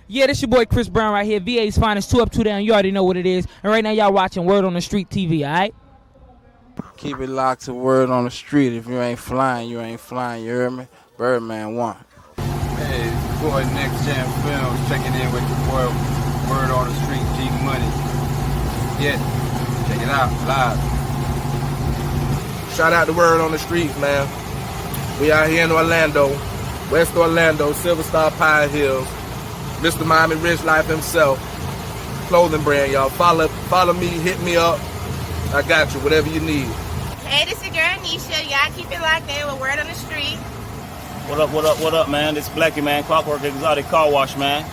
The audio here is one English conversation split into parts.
Yeah, this your boy Chris Brown right here. VA's finest, 2 up, 2 down. You already know what it is. And right now y'all watching Word on the Street TV, all right? Keep it locked to Word on the Street. If you ain't flying, you ain't flying. You heard me? Birdman 1. Hey, it's your boy Next Gen Films checking in with your boy Word on the Street, G Money. Yeah, check it out, live. Shout out to Word on the Street, man. We out here in Orlando, West Orlando, Silver Star Pine Hills. Mr. Miami Rich Life himself. Clothing brand, y'all. Follow me, hit me up. I got you, whatever you need. Hey, this is your girl Nisha. Y'all keep it locked in with Word on the Street. What up, man? This Blackie, man. Clockwork Exotic Car Wash, man.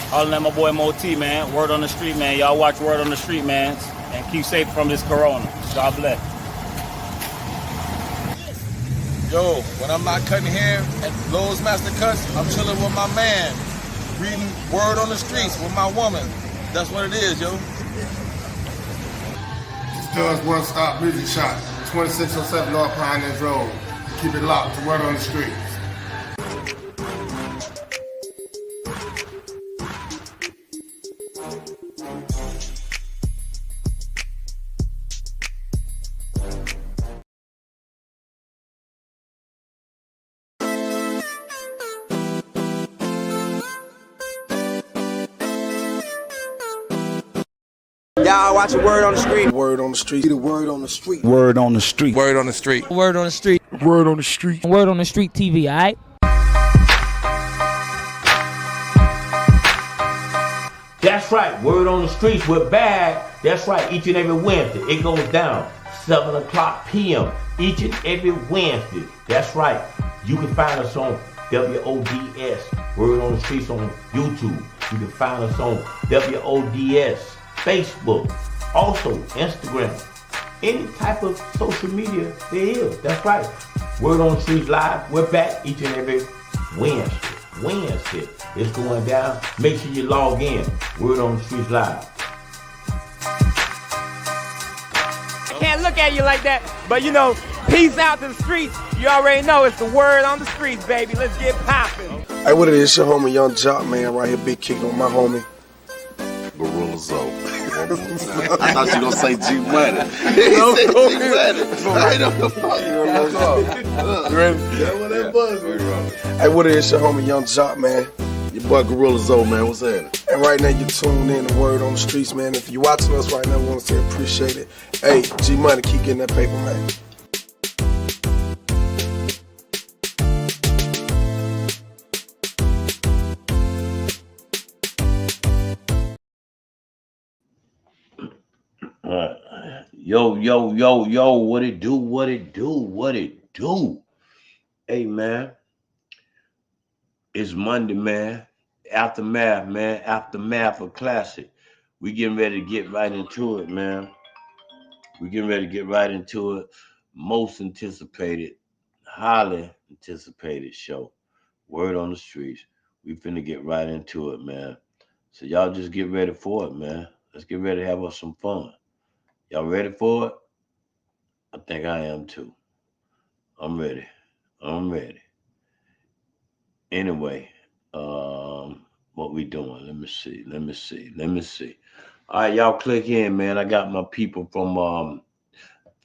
Hollering at my boy Moti, man. Word on the Street, man. Y'all watch Word on the Street, man. And keep safe from this corona. God bless. Yo, when I'm not cutting hair at Lowe's Master Cuts, I'm chilling with my man. Reading Word on the Streets with my woman. That's what it is, yo. Does One Stop Music Shop, 2607 North Pioneers Road. Keep it locked to Word on the Streets. Y'all watching Word on the Street. Word on the Street. The Word on the Street. Word on the Street. Word on the Street. Word on the Street. Word on the Street. Word on the Street TV, all right? That's right, Word on the Streets, we're back. That's right, each and every Wednesday. It goes down 7 o'clock p.m. each and every Wednesday. That's right. You can find us on WODS, Word on the Streets on YouTube. You can find us on WODS, Facebook, also Instagram. Any type of social media there is. That's right. Word on the Streets Live. We're back each and every Wednesday. It's going down. Make sure you log in. Word on the Streets Live. Can't look at you like that, but you know, peace out to the streets. You already know it's the Word on the Streets, baby. Let's get popping. Hey, what it is? It's your homie Young Jock, man, right here, big kick on my homie. Gorilla Zoe. I thought you were going to say G Money. He said G Money. I know the fuck. You ready? Yeah, what that buzz. Hey, what it is? It's your homie Young Jock, man. Your boy Gorilla Zoe, man. What's happening? And right now you tuned in to Word on the Streets, man. If you're watching us right now, I want to say appreciate it. Hey, G Money, keep getting that paper, man. Yo, what it do? Hey, man. It's Monday, man. Aftermath of Classic. We getting ready to get right into it, man. Most anticipated, highly anticipated show. Word on the Streets. We finna get right into it, man. So y'all just get ready for it, man. Let's get ready to have us some fun. Y'all ready for it? I think I am too. I'm ready. Anyway, what we doing? Let me see. All right, y'all click in, man. I got my people from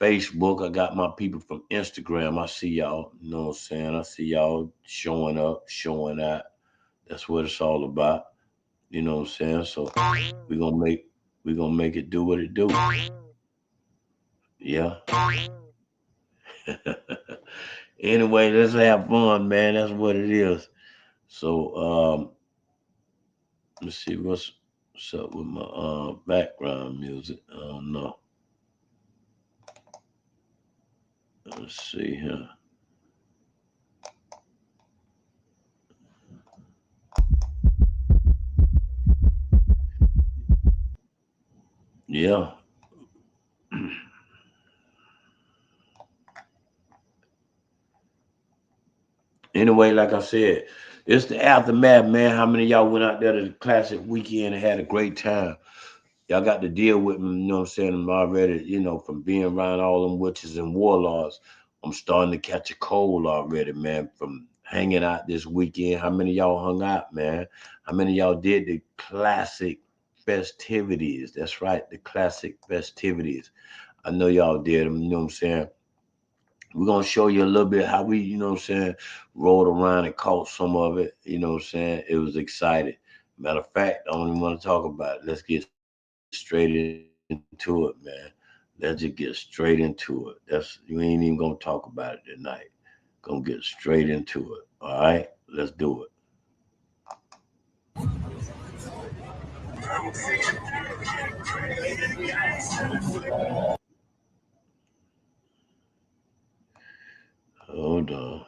Facebook. I got my people from Instagram. I see y'all. You know what I'm saying? I see y'all showing up, showing out. That's what it's all about. You know what I'm saying? So we're gonna make it do what it do. Yeah. Anyway, let's have fun, man. That's what it is. So let's see what's up with my background music. I don't know. Let's see here. Yeah. Anyway, like I said, it's the aftermath, man. How many of y'all went out there to the Classic weekend and had a great time? Y'all got to deal with them, you know what I'm saying, already, you know, from being around all them witches and warlords I'm starting to catch a cold already, man, from hanging out this weekend. How many of y'all hung out, man? How many of y'all did the classic festivities? That's right, the classic festivities. I know y'all did them, you know what I'm saying? We're gonna show you a little bit how we, you know what I'm saying, rolled around and caught some of it, you know what I'm saying? It was exciting. Matter of fact, I don't even want to talk about it. Let's get straight into it, man. Let's just get straight into it. That's you ain't even gonna talk about it tonight. Gonna get straight into it. All right, let's do it. Hold on.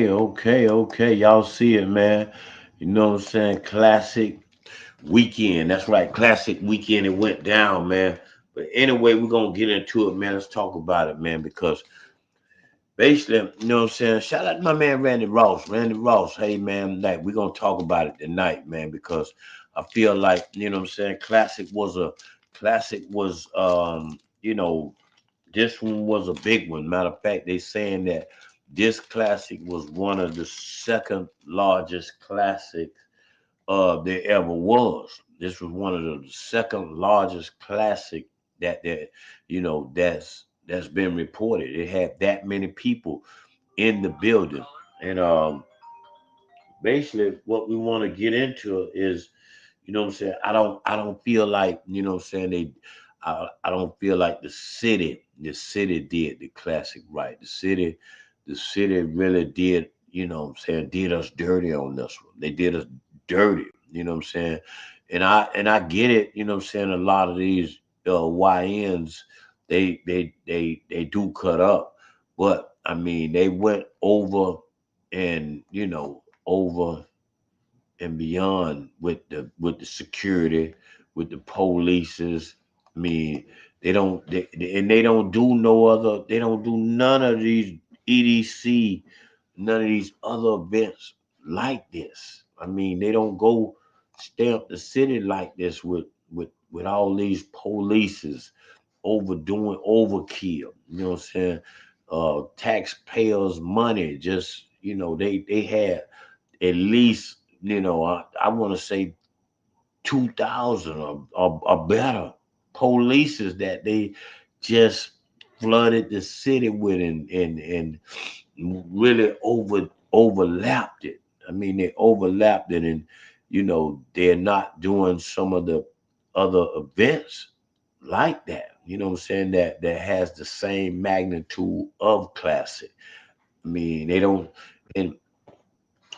Okay. Y'all see it, man. You know what I'm saying? Classic weekend. That's right, classic weekend. It went down, man. But anyway, we're gonna get into it, man. Let's talk about it, man, because basically, you know what I'm saying? Shout out to my man Randy Ross. Randy Ross, hey man, like we're gonna talk about it tonight, man, because I feel like, you know what I'm saying, classic was you know, this one was a big one. Matter of fact, they saying that this classic was one of the second largest classics there ever was. This was one of the second largest classic that you know that's been reported. It had that many people in the building, and basically what we want to get into is, you know what I'm saying. I don't feel like, you know what I'm saying, I don't feel like the city did the classic right. The city really did, you know what I'm saying, did us dirty on this one. They did us dirty, you know what I'm saying? And I get it, you know what I'm saying, a lot of these YNs, they do cut up. But I mean, they went over and, you know, over and beyond with the security, with the polices. I mean, they don't do no other. They don't do none of these EDC, none of these other events like this. I mean, they don't go stamp the city like this with all these polices overdoing overkill. You know what I'm saying? Taxpayers' money. Just they had at least I want to say 2,000 or better polices that they just flooded the city with and really overlapped it. I mean, they overlapped it, and they're not doing some of the other events like that. You know what I'm saying? That has the same magnitude of classic. I mean, they don't.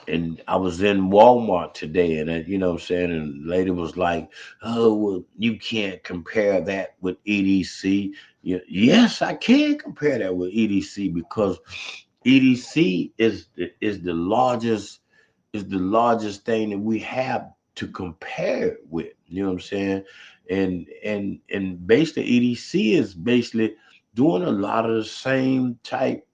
And I was in Walmart today, and you know what I'm saying, and the lady was like, "Oh, well, you can't compare that with EDC." Yes, I can compare that with EDC because EDC is the largest thing that we have to compare it with. You know what I'm saying? And basically EDC is basically doing a lot of the same type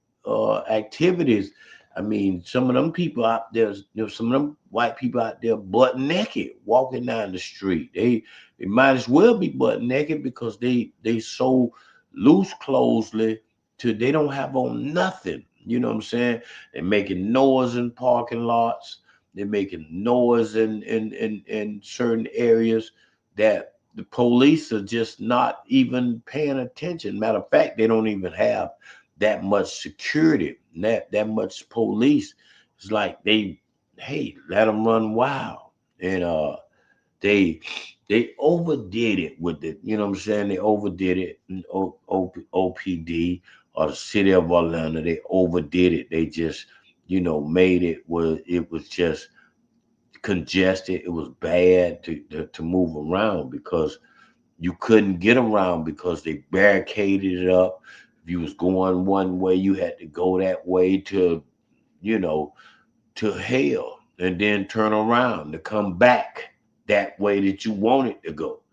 activities. I mean, some of them people out there, some of them white people out there butt naked walking down the street. They might as well be butt naked because they so loose closely to they don't have on nothing. You know what I'm saying? They're making noise in parking lots. They're making noise in certain areas that the police are just not even paying attention. Matter of fact, they don't even have that much security, that much police. It's like hey, let them run wild. And they overdid it with it. You know what I'm saying? They overdid it. OPD or the city of Orlando, they overdid it. They just, made it where it was just congested. It was bad to move around because you couldn't get around because they barricaded it up. If you was going one way, you had to go that way to hell and then turn around to come back that way that you wanted to go.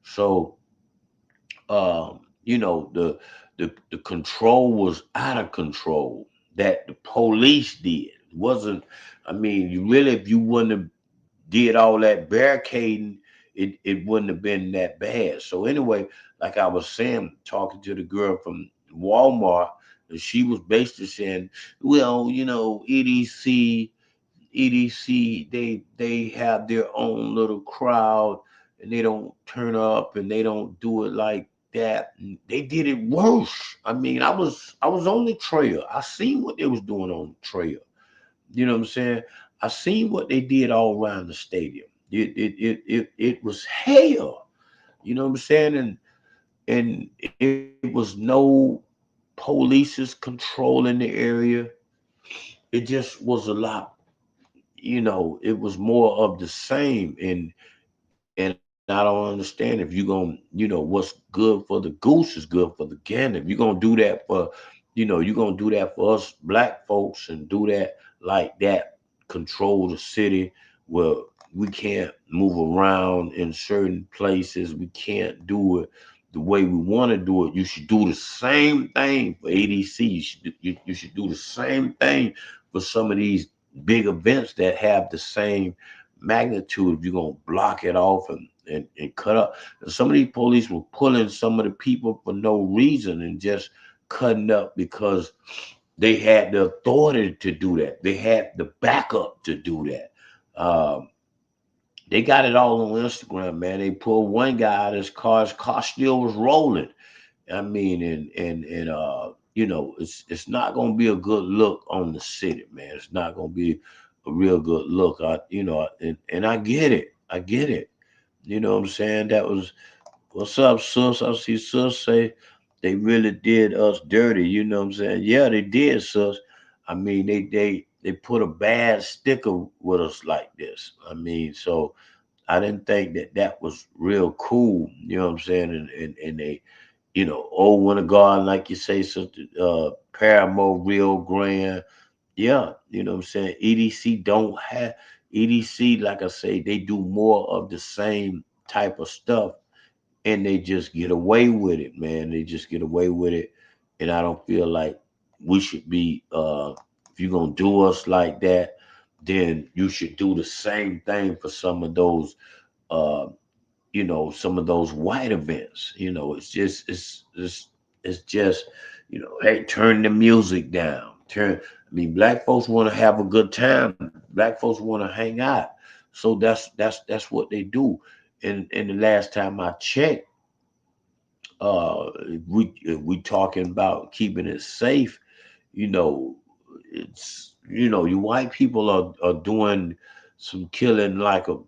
So, the control was out of control that the police did. It wasn't, I mean, if you wouldn't have did all that barricading, it wouldn't have been that bad. So anyway, like I was saying, talking to the girl from Walmart, and she was basically saying, well, EDC, they have their own little crowd and they don't turn up and they don't do it like that. And they did it worse. I mean, I was on the trail. I seen what they was doing on the trail. You know what I'm saying? I seen what they did all around the stadium. It was hell. You know what I'm saying? And it was no police's controlling the area. It just was a lot. It was more of the same. And I don't understand if you're gonna, what's good for the goose is good for the gander. If you're gonna do that for, you're gonna do that for us black folks and do that like that, control the city where we can't move around in certain places. We can't do it the way we want to do it. You should do the same thing for ADC. You should do the same thing for some of these big events that have the same magnitude. If you're gonna block it off and cut up. And some of these police were pulling some of the people for no reason and just cutting up because they had the authority to do that. They had the backup to do that. They got it all on Instagram, man. They pulled one guy out of his car still was rolling. I mean, and it's not gonna be a good look on the city, man. It's not gonna be a real good look. And I get it. I get it. You know what I'm saying? That was, what's up, sus? I see sus say they really did us dirty. You know what I'm saying? Yeah, they did, sus. I mean, they put a bad sticker with us like this. I mean, so I didn't think that was real cool. You know what I'm saying? And they, Winter Garden, like you say, Paramore, Rio Grande. Yeah, you know what I'm saying? EDC don't have, EDC, like I say, they do more of the same type of stuff, and they just get away with it, man. They just get away with it, and I don't feel like we should be. If you're gonna do us like that, then you should do the same thing for some of those. Uh, some of those white events. It's just, hey, turn the music down. Black folks want to have a good time. Black folks want to hang out. So that's what they do. And the last time I checked, we talking about keeping it safe. It's you white people are doing some killing like a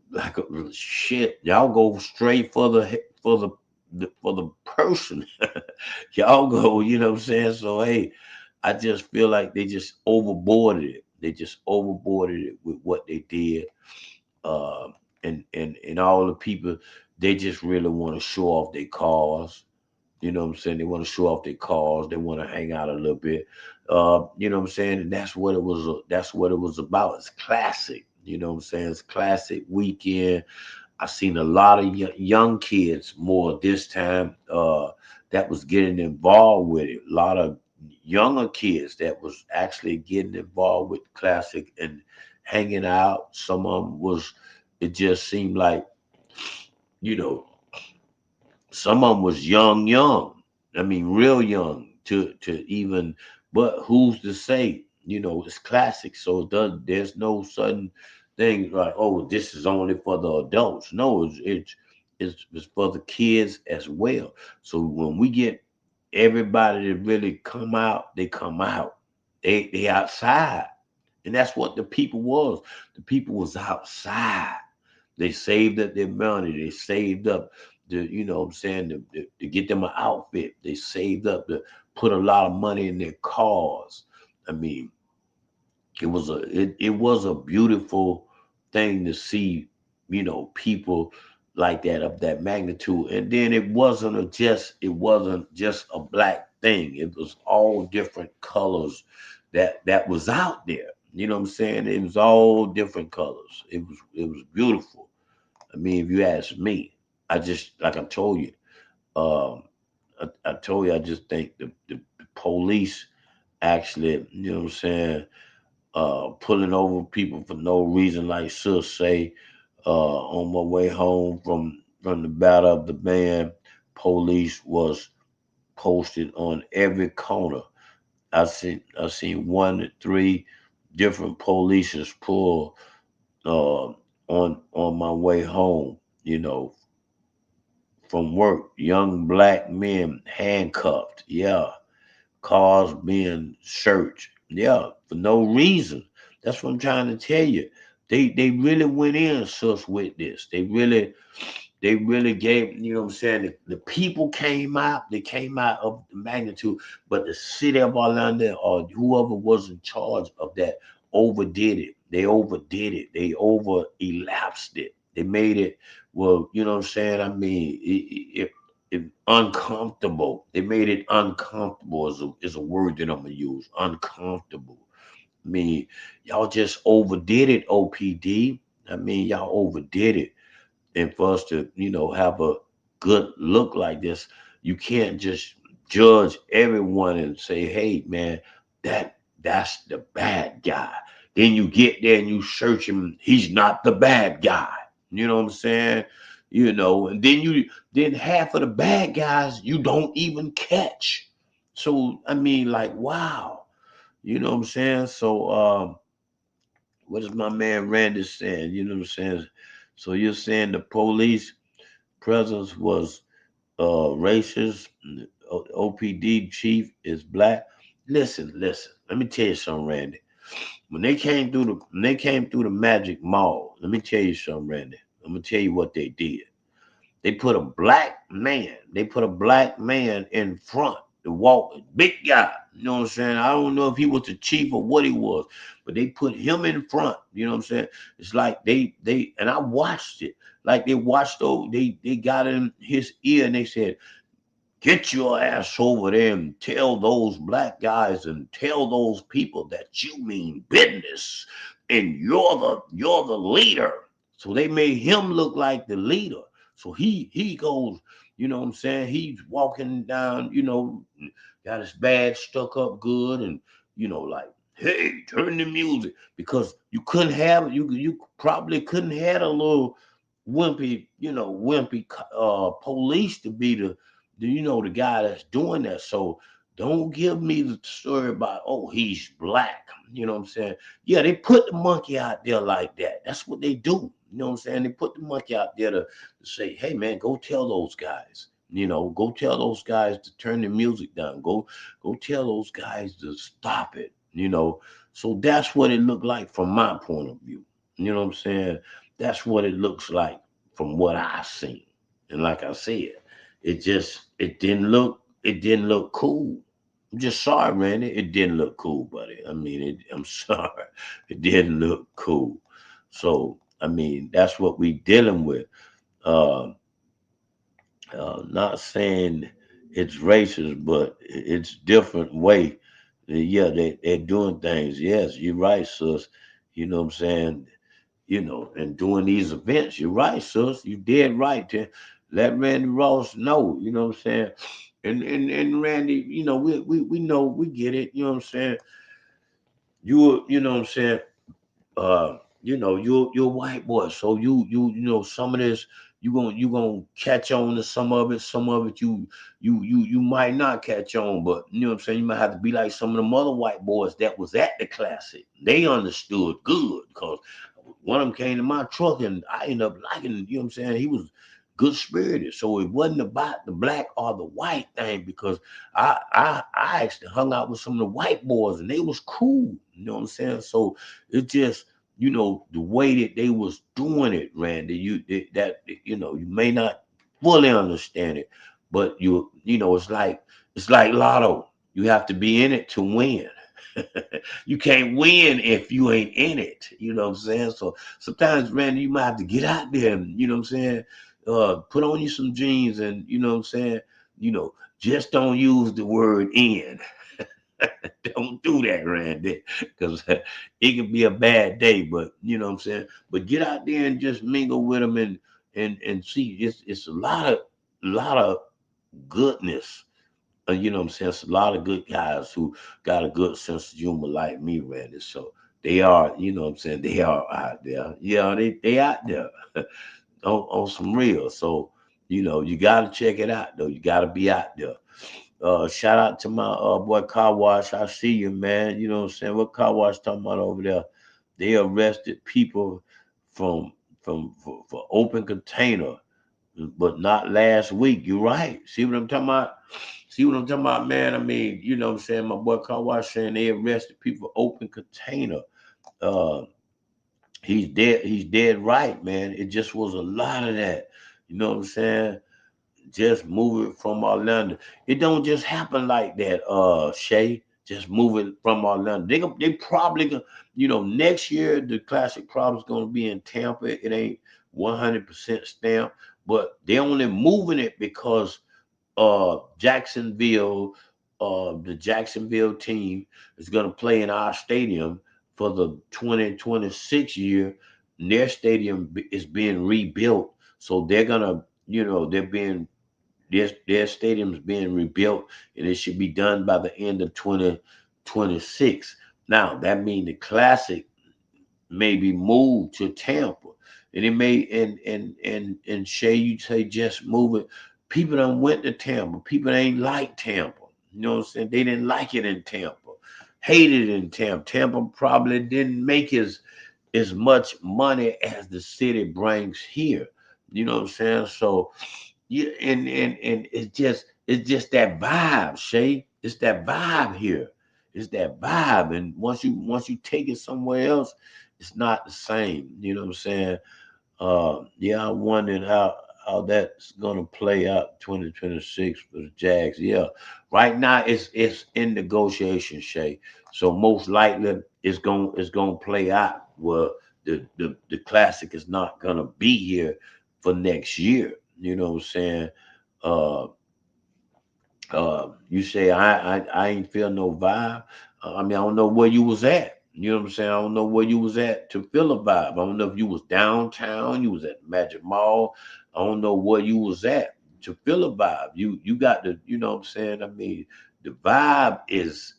shit. Y'all go straight for the person. Y'all go, what I'm saying? So hey, I just feel like they just overboarded it. They just overboarded it with what they did. And all the people, they just really want to show off their cars. You know what I'm saying? They want to show off their cars. They want to hang out a little bit. You know what I'm saying? And that's what it was. That's what it was about. It's classic. You know what I'm saying? It's classic weekend. I seen a lot of young kids more this time that was getting involved with it. A lot of younger kids that was actually getting involved with classic and hanging out. Some of them was. It just seemed like, some of them was young. Real young to even. But who's to say? It's classic, so there's no sudden thing like, oh, this is only for the adults. No, it's for the kids as well. So when we get everybody to really come out, they come out. They outside, and that's what the people was. The people was outside. They saved up their money. They saved up to get them an outfit. They saved up to put a lot of money in their cars. It was a beautiful thing to see, people like that of that magnitude. And then it wasn't just a black thing. It was all different colors that was out there. You know what I'm saying? It was all different colors. It was beautiful. If you ask me, I just, like I told you, I told you, I just think the police actually, you know what I'm saying, pulling over people for no reason, like Sis say, on my way home from the battle of the band, police was posted on every corner. I seen 1 to 3 different polices pull on my way home, from work. Young black men handcuffed, cars being searched, for no reason. That's what I'm trying to tell you. They really went in, Sus, with this. They really gave, you know what I'm saying? The people came out. They came out of the magnitude, but the city of Orlando or whoever was in charge of that overdid it. They overdid it. They over elapsed it. They made it, well, you know what I'm saying? It uncomfortable. They made it uncomfortable is a word that I'm gonna use. Uncomfortable. Y'all just overdid it, OPD. Y'all overdid it. And for us to, have a good look like this, you can't just judge everyone and say, hey, man, that's the bad guy. Then you get there and you search him. He's not the bad guy. You know what I'm saying? And then half of the bad guys you don't even catch. So, wow. You know what I'm saying? So, what is my man Randy saying? You know what I'm saying? So you're saying the police presence was racist, OPD chief is black. Listen. Let me tell you something, Randy. When they came through the Magic Mall, let me tell you something, Randy. I'm gonna tell you what they did. They put a black man in front to walk, big guy. You know what I'm saying? I don't know if he was the chief or what he was, but they put him in front. You know what I'm saying? It's like they and I watched it. Like they watched they got in his ear and they said, get your ass over there and tell those black guys and tell those people that you mean business. and you're the leader. So they made him look like the leader. So he goes, you know what I'm saying? He's walking down, you know, got his badge stuck up good, and you know, like, hey, turn the music, because you couldn't have you probably couldn't have a little wimpy, police to be the the guy that's doing that. So don't give me the story about, oh, he's black. You know what I'm saying? Yeah, they put the monkey out there like that. That's what they do. You know what I'm saying? They put the monkey out there to say, hey man, go tell those guys. Go tell those guys to turn the music down. Go tell those guys to stop it. So that's what it looked like from my point of view. You know what I'm saying? That's what it looks like from what I seen. And like I said, it didn't look cool. I'm just sorry, Randy. It didn't look cool, buddy. I mean, I'm sorry. It didn't look cool. So, I mean, that's what we dealing with. Not saying it's racist, but it's different way. Yeah, they're doing things. Yes, you're right, sis. You know what I'm saying? And doing these events, you're right, sis. You dead right to let Randy Ross know. You know what I'm saying? And Randy, we know, we get it. You know what I'm saying? You know what I'm saying? You're a white boy, so you some of this you gonna catch on to some of it you might not catch on, but you know what I'm saying, you might have to be like some of them other white boys that was at the classic. They understood good, because one of them came to my truck and I ended up liking, you know what I'm saying, he was good spirited. So it wasn't about the black or the white thing, because I actually hung out with some of the white boys and they was cool, you know what I'm saying? So it just, the way that they was doing it, Randy, you may not fully understand it, but it's like lotto. You have to be in it to win. You can't win if you ain't in it. You know what I'm saying? So sometimes, Randy, you might have to get out there and, you know what I'm saying, put on you some jeans and, you know what I'm saying, just don't use the word in. Don't do that, Randy, because it can be a bad day. But you know what I'm saying. But get out there and just mingle with them and see. It's a lot of goodness. You know what I'm saying. It's a lot of good guys who got a good sense of humor like me, Randy. So they are, you know what I'm saying. They are out there. Yeah, they out there on some real. So you got to check it out though. You got to be out there. Shout out to my boy Car Wash. I see you, man. You know what I'm saying? What Car Wash talking about over there? They arrested people for open container, but not last week. You're right. See what I'm talking about? Man? I mean, you know what I'm saying? My boy Car Wash saying they arrested people for open container. He's dead right, man. It just was a lot of that. You know what I'm saying? Just move it from Orlando. It don't just happen like that, Shay. Just move it from Orlando. They probably gonna, next year the classic problem's gonna be in Tampa. It ain't 100% stamped, but they're only moving it because Jacksonville, the Jacksonville team is gonna play in our stadium for the 2026 year. And their stadium is being rebuilt, so they're gonna, their stadium's being rebuilt, and it should be done by the end of 2026. Now that means the classic may be moved to Tampa, and it may and Shay, you say just move it. People done went to Tampa. People ain't like Tampa. You know what I'm saying? They didn't like it in Tampa, hated it in Tampa. Tampa probably didn't make as much money as the city brings here. You know what I'm saying? So. Yeah, and it's just that vibe, Shay. It's that vibe here. It's that vibe. And once you take it somewhere else, it's not the same. You know what I'm saying? Yeah, I'm wondering how that's gonna play out 2026 for the Jags. Yeah. Right now it's in negotiation, Shay. So most likely it's gonna play out where the classic is not gonna be here for next year. You know what I'm saying? You say I ain't feel no vibe. I mean, I don't know where you was at. You know what I'm saying? I don't know where you was at to feel a vibe. I don't know if you was downtown, you was at Magic Mall. I don't know where you was at to feel a vibe. You got to, you know what I'm saying? I mean, the vibe is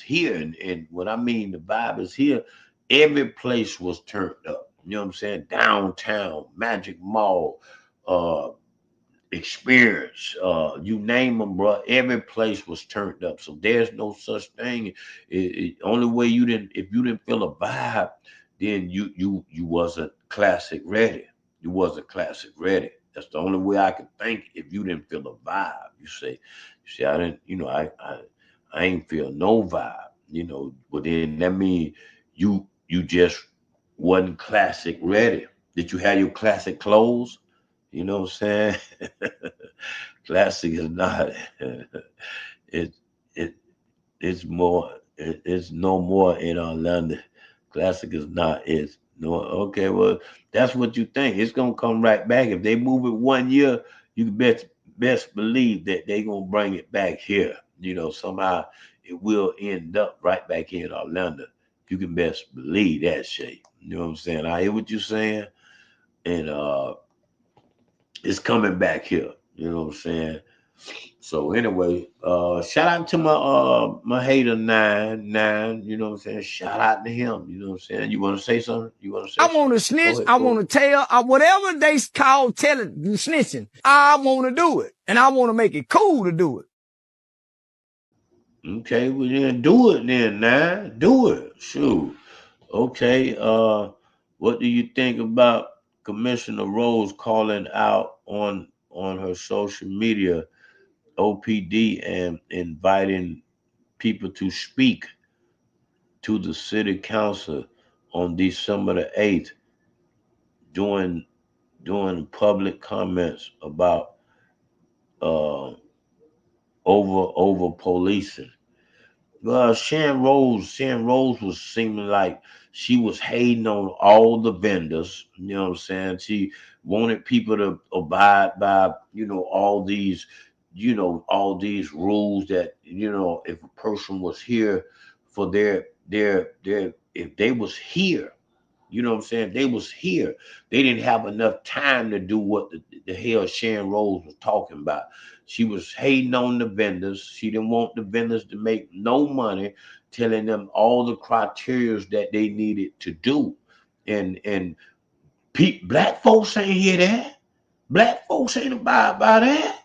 here. And what I mean, the vibe is here. Every place was turned up. You know what I'm saying? Downtown, Magic Mall, Experience, you name them, bro. Every place was turned up. So there's no such thing. Only way you didn't, if you didn't feel a vibe, then you wasn't classic ready. You wasn't classic ready. That's the only way I could think. If you didn't feel a vibe, you say, I didn't, you know, I ain't feel no vibe, you know. But then that means you just wasn't classic ready. Did you have your classic clothes? You know what I'm saying? Classic is not. It it it's more. It's no more in Orlando. Classic is not. It's no. Okay, well, that's what you think. It's gonna come right back. If they move it 1 year, you can best believe that they gonna bring it back here. You know, somehow it will end up right back here in Orlando. You can best believe that, Shay. You know what I'm saying? I hear what you're saying, and it's coming back here. You know what I'm saying? So anyway, shout out to my hater 9, you know what I'm saying? Shout out to him. You know what I'm saying? You want to say something? You want to say I something? want to snitch. Go ahead, I want to tell whatever they call telling snitching. I want to do it, and I want to make it cool to do it. Okay, well then do it then, 9. Do it. Shoot. Okay. What do you think about Commissioner Rose calling out on her social media OPD and inviting people to speak to the city council on December the 8th, doing public comments about uh, over policing? Well, Sharon Rose was seeming like she was hating on all the vendors. You know what I'm saying? She wanted people to abide by, all these, all these rules that, if a person was here for their, if they was here, you know what I'm saying? They was here. They didn't have enough time to do what the hell Sharon Rose was talking about. She was hating on the vendors. She didn't want the vendors to make no money, telling them all the criteria that they needed to do. And black folks ain't hear that. Black folks ain't abide by that.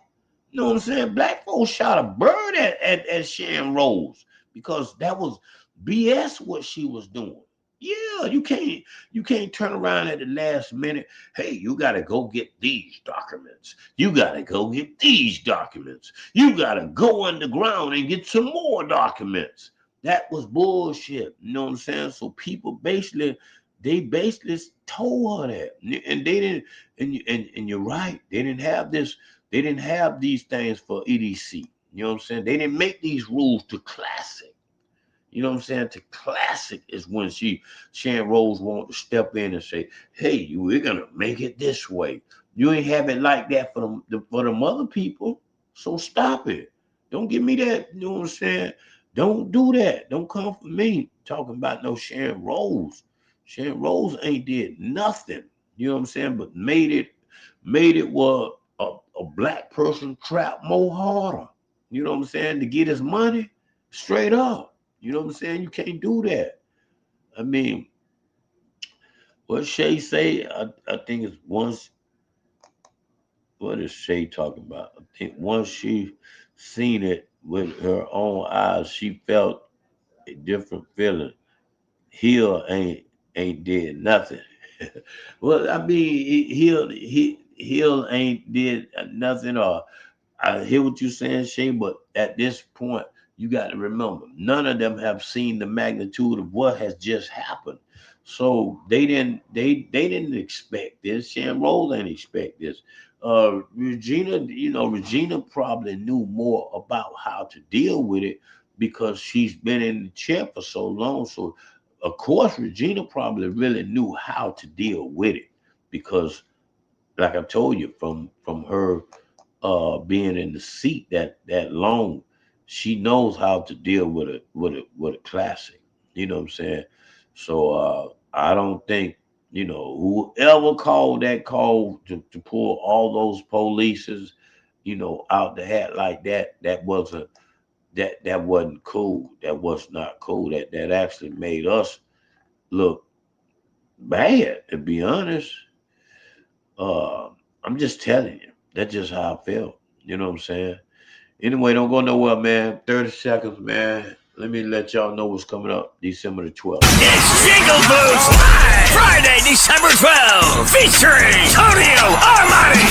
You know what I'm saying? Black folks shot a bird at Sharon Rose because that was BS what she was doing. Yeah, you can't turn around at the last minute. Hey, you gotta go get these documents. You gotta go get these documents. You gotta go underground and get some more documents. That was bullshit. You know what I'm saying? So people basically told her that, and they didn't. And you're right. They didn't have this. They didn't have these things for EDC. You know what I'm saying? They didn't make these rules to classic. You know what I'm saying? To classic is when Sharon Rose wanted to step in and say, hey, we're going to make it this way. You ain't have it like that for them other people. So stop it. Don't give me that. You know what I'm saying? Don't do that. Don't come for me talking about no Sharon Rose. Sharon Rose ain't did nothing. You know what I'm saying? But made it what a black person trap more harder. You know what I'm saying? To get his money straight up. You know what I'm saying? You can't do that. I mean, what Shay say? I think it's once. What is Shay talking about? I think once she seen it with her own eyes, she felt a different feeling. Hill ain't did nothing. Well, I mean, Hill ain't did nothing. Or I hear what you're saying, Shay, but at this point, you got to remember, none of them have seen the magnitude of what has just happened. So they didn't expect this. Sharon Rose didn't expect this. Regina probably knew more about how to deal with it because she's been in the chair for so long. So of course, Regina probably really knew how to deal with it because, like I told you, from her being in the seat that long, she knows how to deal with a classic. You know what I'm saying? So I don't think, whoever called that call to pull all those polices, out the hat like that, that wasn't cool. That was not cool. That actually made us look bad, to be honest. I'm just telling you. That's just how I felt. You know what I'm saying? Anyway, don't go nowhere, man. 30 seconds, man. Let me let y'all know what's coming up December the 12th. It's Jingle Boost Live! Friday, December 12th, featuring Tonio Armani.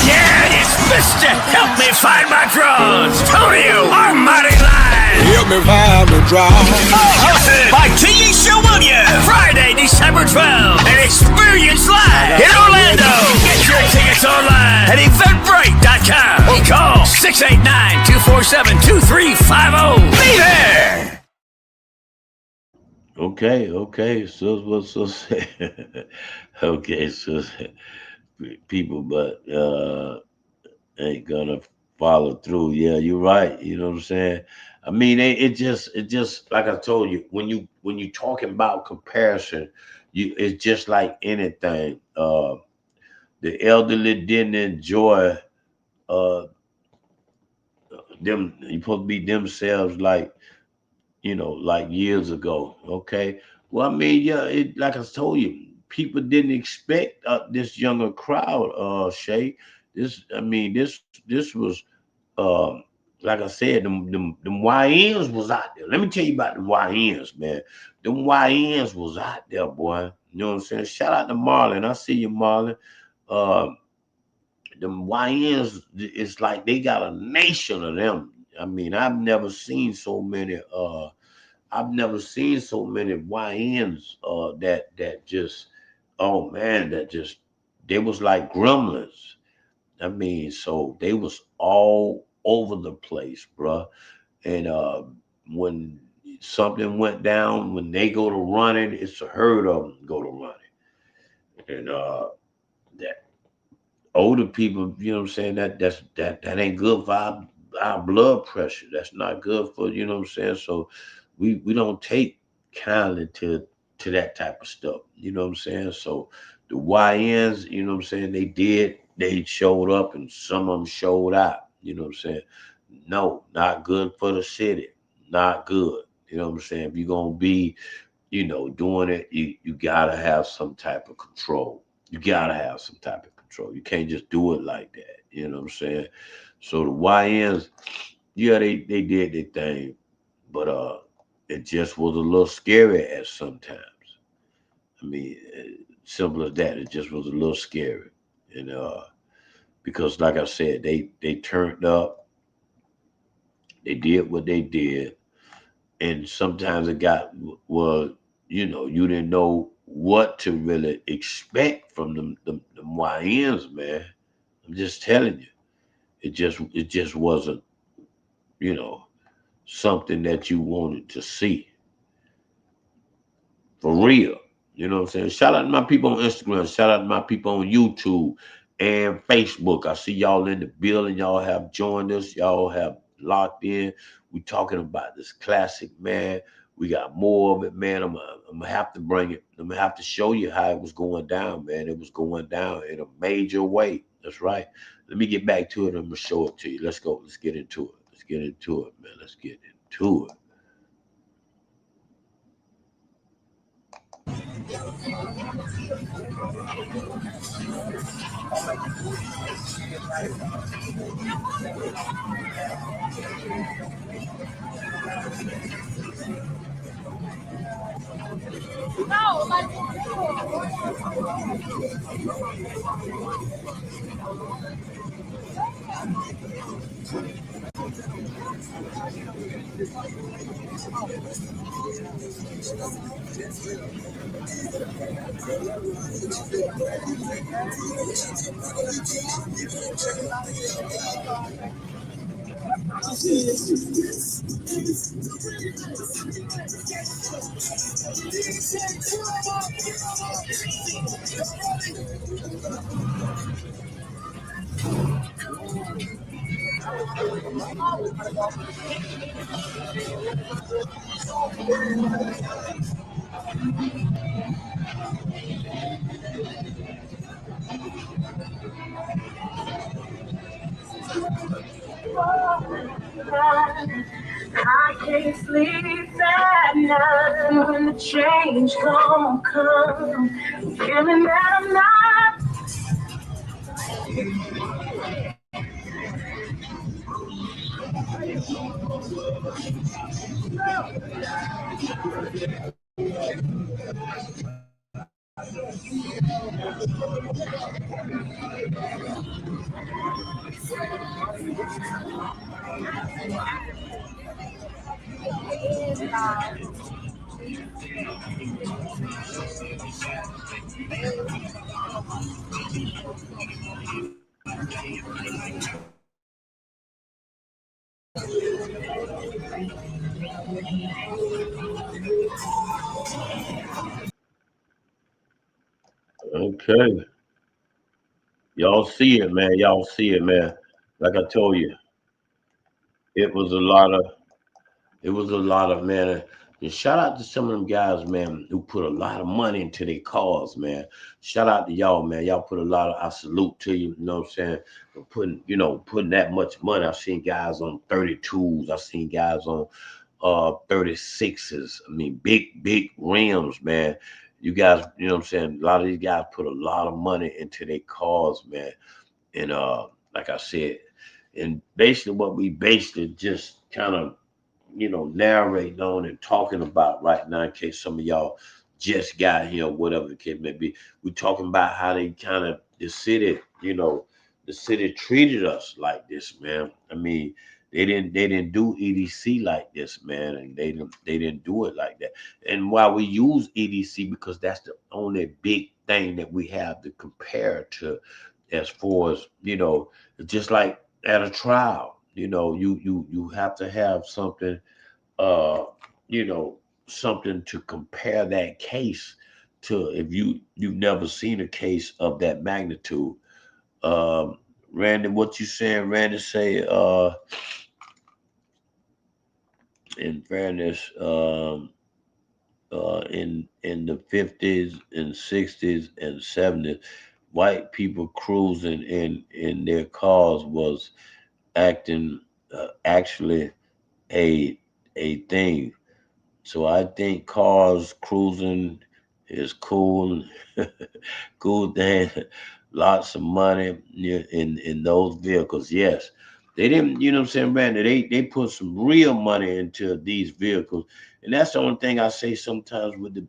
Yeah, it's Mr. Help Me Find My Drugs, Tonio Armani Live. Help me find my drugs. All hosted by Keisha Williams. Friday, December 12th, an experience live in Orlando. Get your tickets online at eventbrite.com or call 689-247-2350. Be there. Okay, so okay, so people, but ain't gonna follow through. Yeah, you're right. You know what I'm saying? I mean, it just like I told you, when you talking about comparison, it's just like anything. The elderly didn't enjoy them. You supposed to be themselves like years ago. Okay. Well, I mean, yeah, like I told you, people didn't expect this younger crowd, Shay. This was like I said, them YNs was out there. Let me tell you about the YNs, man. Them YNs was out there, boy. You know what I'm saying? Shout out to Marlon. I see you, Marlon. Them YNs, it's like they got a nation of them. I mean, I've never seen so many YNs that just, oh man, they was like gremlins. I mean, so they was all over the place, bruh. And when something went down, when they go to running, it's a herd of them go to running. And that older people, you know what I'm saying, that ain't good for our blood pressure. That's not good for, you know what I'm saying. So we don't take kindly to that type of stuff. You know what I'm saying? So the YNs, you know what I'm saying, they showed up and some of them showed out. You know what I'm saying? No, not good for the city. Not good. You know what I'm saying? If you're gonna be, doing it, you gotta have some type of control. You gotta have some type of control. You can't just do it like that. You know what I'm saying? So the YNs, yeah, they did their thing, but it just was a little scary at sometimes. I mean, simple as that. It just was a little scary, and because, like I said, they turned up, they did what they did, and sometimes it got you didn't know what to really expect from them YNs, man. I'm just telling you, it just wasn't, something that you wanted to see. For real. You know what I'm saying? Shout out to my people on Instagram. Shout out to my people on YouTube and Facebook. I see y'all in the building. Y'all have joined us. Y'all have locked in. We talking about this classic, man. We got more of it, man. I'm gonna have to bring it. I'm gonna have to show you how it was going down, man. It was going down in a major way. That's right. Let me get back to it. I'm gonna show it to you. Let's go. Let's get into it. Let's get into it, man. Let's get into it. I can't sleep at night when the change gon' come. Feeling that I'm not. Okay. Y'all see it, man. Y'all see it, man. Like I told you, it was a lot of man. And shout out to some of them guys, man, who put a lot of money into their cars, man. Shout out to y'all, man. Y'all put a lot of, I salute to you, you know what I'm saying? For putting that much money. I've seen guys on 32s. I've seen guys on 36s. I mean, big rims, man. You guys, you know what I'm saying? A lot of these guys put a lot of money into their cars, man. And like I said, and basically what we basically just kind of, narrating on and talking about right now, in case some of y'all just got here, or whatever the case may be. We're talking about how they kind of, the city treated us like this, man. I mean, they didn't do EDC like this, man, and they didn't do it like that. And while we use EDC, because that's the only big thing that we have to compare to, as far as, just like at a trial, you have to have something, something to compare that case to. If you've never seen a case of that magnitude. Randy, what you saying? Randy say, in fairness, in the 50s and 60s and 70s, white people cruising in their cars was actually a thing. So I think cars cruising is cool, cool thing. Lots of money in those vehicles. Yes, they didn't. You know what I'm saying, Randy? They put some real money into these vehicles, and that's the only thing I say sometimes with the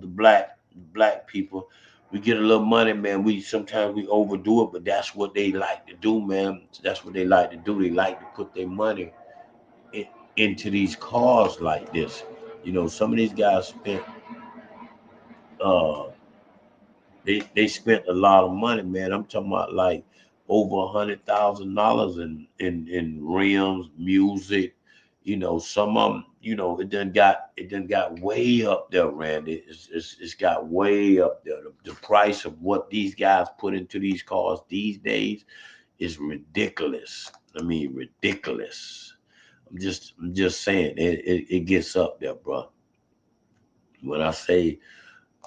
black people. We get a little money, man. Sometimes we overdo it, but that's what they like to do, man. That's what they like to do. They like to put their money into these cars like this. Some of these guys spent they spent a lot of money, man. I'm talking about like over $100,000 in rims, music. Some of them, it done got way up there, Randy. It's got way up there. The price of what these guys put into these cars these days is ridiculous. I mean, ridiculous. I'm just saying it gets up there, bro. When I say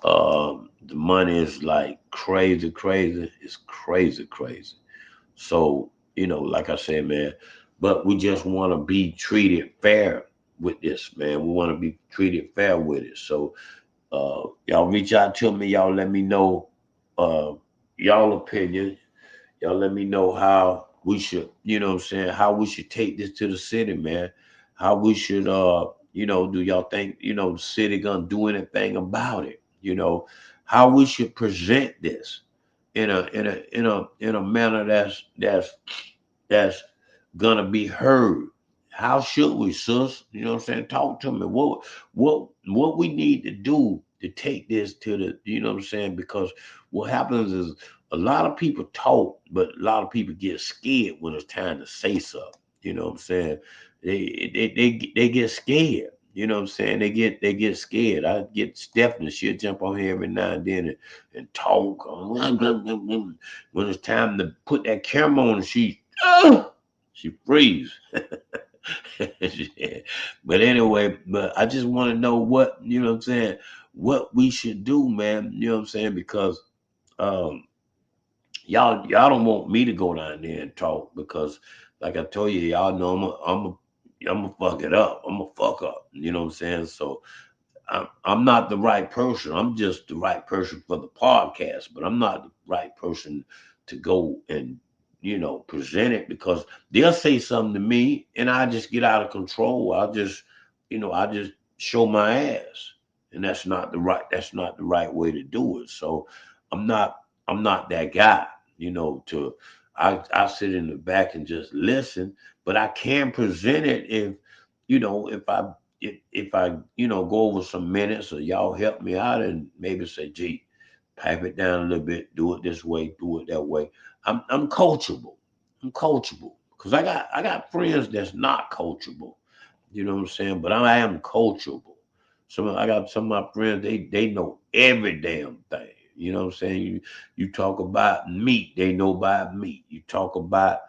the money is like crazy, it's crazy. So, like I said, man, but we just want to be treated fair with this, man. We want to be treated fair with it. So y'all reach out to me, y'all let me know y'all opinion. Y'all let me know how we should, how we should take this to the city, man. How we should, do y'all think, the city gonna do anything about it? How we should present this in a manner that's gonna be heard. How should we, sis? You know what I'm saying? Talk to me. What we need to do to take this to the, you know what I'm saying? Because what happens is a lot of people talk, but a lot of people get scared when it's time to say something. You know what I'm saying? They get scared. You know what I'm saying? They get scared. I get Stephanie. She'll jump on here every now and then and talk. When it's time to put that camera on, she She freeze. Yeah. But anyway, but I just want to know what, you know what I'm saying, what we should do, man. You know what I'm saying? Because um y'all don't want me to go down there and talk because like I told you, y'all know I'm a fuck it up. I'm a fuck up. You know what I'm saying? So I'm not the right person. I'm just the right person for the podcast, but I'm not the right person to go and, you know, present it because they'll say something to me and I just get out of control. I just show my ass. And that's not the right way to do it. So I'm not that guy, you know, I sit in the back and just listen, but I can present it if, you know, if I, you know, go over some minutes or y'all help me out and maybe say, gee, pipe it down a little bit, do it this way, do it that way. I'm coachable. I'm coachable. Because I got friends that's not coachable. You know what I'm saying? But I am coachable. I got some of my friends, they know every damn thing. You know what I'm saying? You talk about meat, they know about meat. You talk about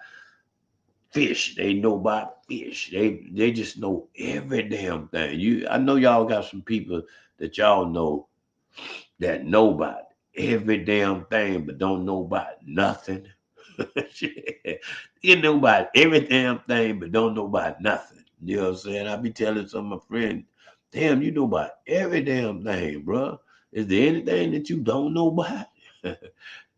fish, they know about fish. They just know every damn thing. I know y'all got some people that y'all know that know about every damn thing, but don't know about nothing. You know about every damn thing, but don't know about nothing. You know what I'm saying? I be telling some of my friends, damn, you know about every damn thing, bro. Is there anything that you don't know about?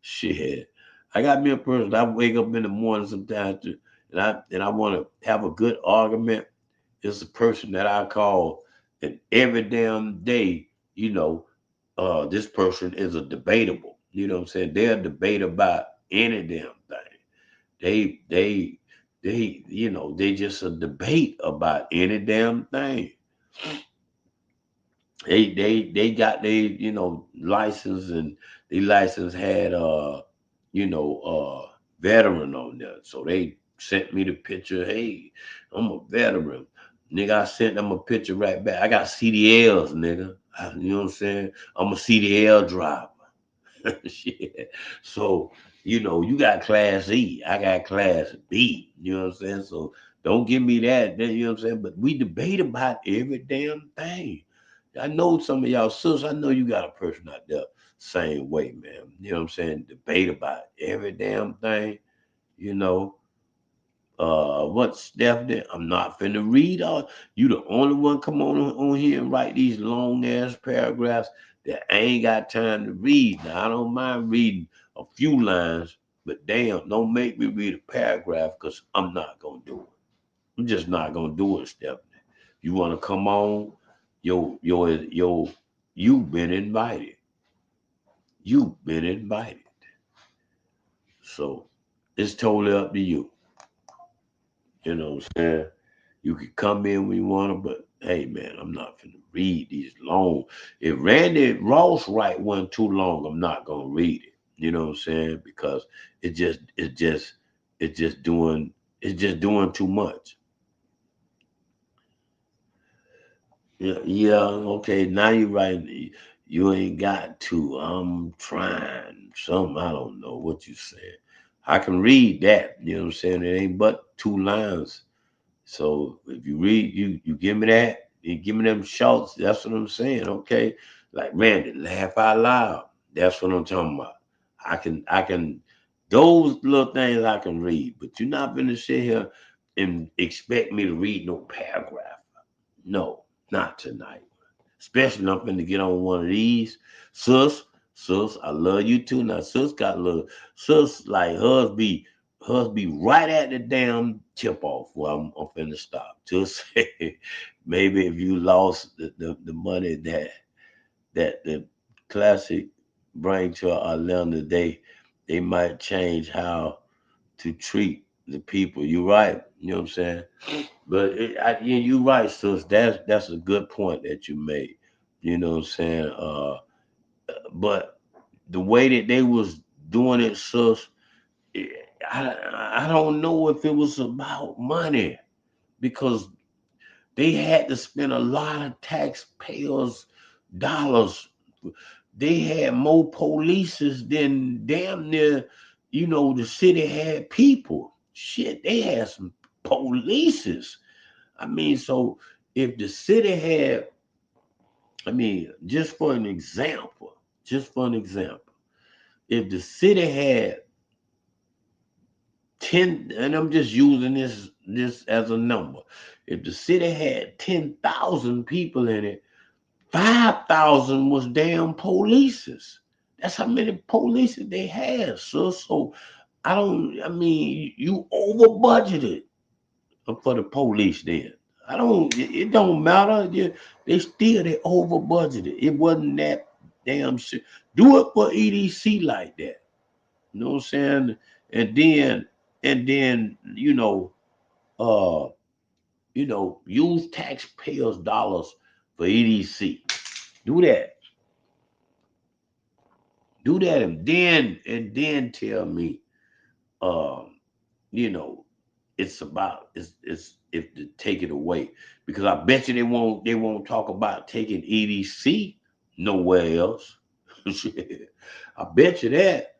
Shit. I got me a person, I wake up in the morning sometimes and I want to have a good argument. It's a person that I call, and every damn day, you know, this person is a debatable. You know what I'm saying? They'll debate about any damn thing. They, you know, they just a debate about any damn thing. They got their, you know, license, and the license had veteran on there. So they sent me the picture. Hey, I'm a veteran. Nigga, I sent them a picture right back. I got CDLs, nigga. You know what I'm saying? I'm a CDL driver. Shit. So, you know, you got class E, I got class B. You know what I'm saying? So don't give me that. You know what I'm saying? But we debate about every damn thing. I know some of y'all sisters, I know you got a person out there same way, man. You know what I'm saying? Debate about every damn thing, you know. What, Stephanie? I'm not finna read all. You the only one come on here and write these long ass paragraphs that I ain't got time to read. Now I don't mind reading a few lines, but damn, don't make me read a paragraph because I'm not gonna do it. I'm just not gonna do it, Stephanie. You wanna come on? You've been invited. You've been invited. So it's totally up to you. You know what I'm saying? You can come in when you want to, but hey, man, I'm not going to read these long. If Randy Ross write one too long, I'm not going to read it. You know what I'm saying? Because it's just doing too much. Yeah, okay. Now you're right. You ain't got to. I'm trying. Something, I don't know what you said. I can read that. You know what I'm saying? It ain't but 2 lines. So if you read, you give me that, you give me them shorts. That's what I'm saying. Okay. Like Randy, laugh out loud. That's what I'm talking about. I can those little things I can read, but you're not gonna sit here and expect me to read no paragraph. No, not tonight. Especially when I'm finna get on one of these. Sus, I love you too. Now, sus got a little, sus like hers be right at the damn tip off where I'm finna stop. Just say, maybe if you lost the money that the classic bring to Atlanta, they might change how to treat the people. You're right. You know what I'm saying? But you're right, sis. That's a good point that you made. You know what I'm saying? But the way that they was doing it, sis, I don't know if it was about money because they had to spend a lot of taxpayers' dollars. They had more polices than damn near, you know, the city had people. shit, they had some polices. I mean, so if the city had, I mean, just for an example, if the city had 10, and I'm just using this as a number, if the city had 10,000 people in it, 5,000 was damn polices. That's how many polices they had, so I mean, you over budgeted for the police then. It don't matter. They over budgeted. It wasn't that damn shit. Do it for EDC like that. You know what I'm saying? And then, use taxpayers' dollars for EDC. Do that. And then tell me, it's if to take it away, because I bet you they won't talk about taking EDC nowhere else. I bet you that,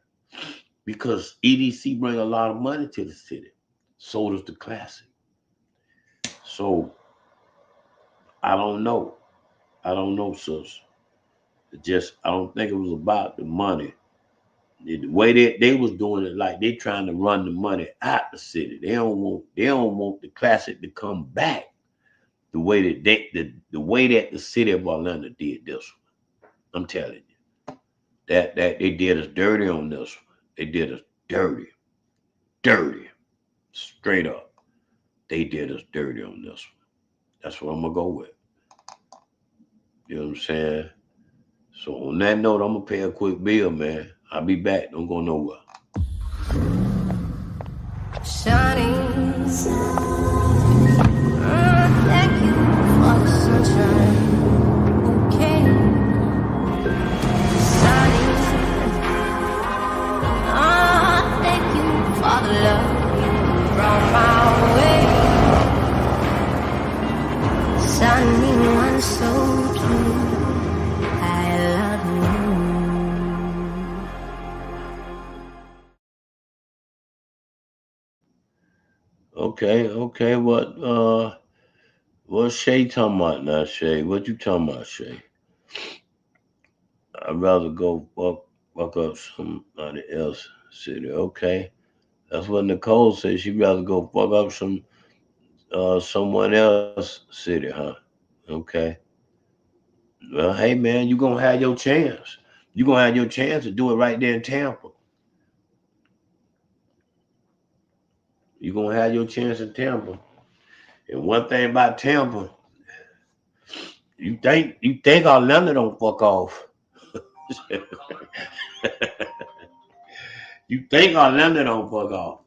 because EDC bring a lot of money to the city. So does the Classic. So I don't know, sis. I don't think it was about the money. The way they was doing it, like they trying to run the money out the city. They don't want the Classic to come back the way that the city of Orlando did this one. I'm telling you, that they did us dirty on this one. They did us dirty, straight up. They did us dirty on this one. That's what I'm gonna go with. You know what I'm saying? So on that note, I'm gonna pay a quick bill, man. I'll be back. Don't go nowhere. Shining sun. Thank you for the sunshine. Okay. Shining sun. Thank you for the love you brought my way. Shining one so true. I love you. Okay. What's Shay talking about now, Shay? What you talking about, Shay? I'd rather go fuck up somebody else city. Okay. That's what Nicole said. She'd rather go fuck up someone else city, huh? Okay. Well, hey man, you're gonna have your chance. You're gonna have your chance to do it right there in Tampa. You're gonna have your chance in Tampa. And one thing about Tampa, you think Orlando don't fuck off. You think Orlando don't fuck off.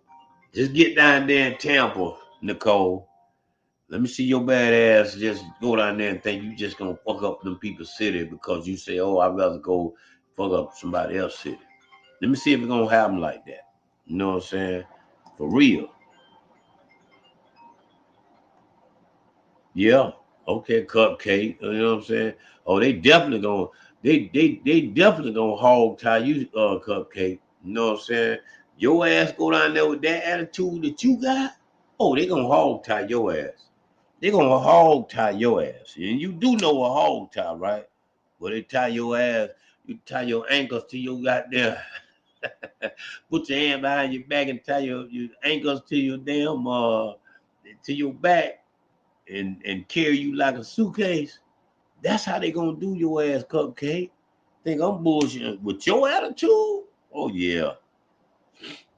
Just get down there in Tampa, Nicole. Let me see your bad ass just go down there and think you just gonna fuck up them people's city because you say, oh, I'd rather go fuck up somebody else's city. Let me see if it's gonna happen like that. You know what I'm saying? For real. Yeah. Okay, Cupcake. You know what I'm saying? Oh, they definitely gonna hog tie you, Cupcake. You know what I'm saying? Your ass go down there with that attitude that you got. Oh, they gonna hog tie your ass. They gonna hog tie your ass. And you do know a hog tie, right? Well, they tie your ass, you tie your ankles to your goddamn. Put your hand behind your back and tie your ankles to your damn to your back. And carry you like a suitcase. That's how they gonna do your ass, Cupcake. Think I'm bullshit with your attitude? Oh yeah.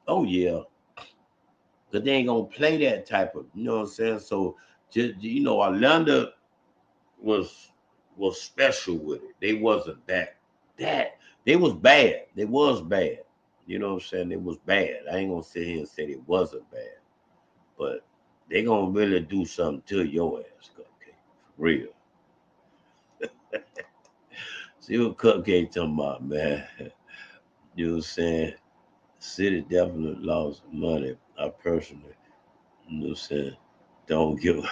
Cause they ain't gonna play that type of, you know what I'm saying? So just Orlando was special with it. They wasn't that they was bad. They was bad. You know what I'm saying? It was bad. I ain't gonna sit here and say it wasn't bad, but they gonna really do something to your ass, Cupcake. For real. See what Cupcake talking about, man. You know what I'm saying? The city definitely lost money. I personally, you know what I'm saying, don't give a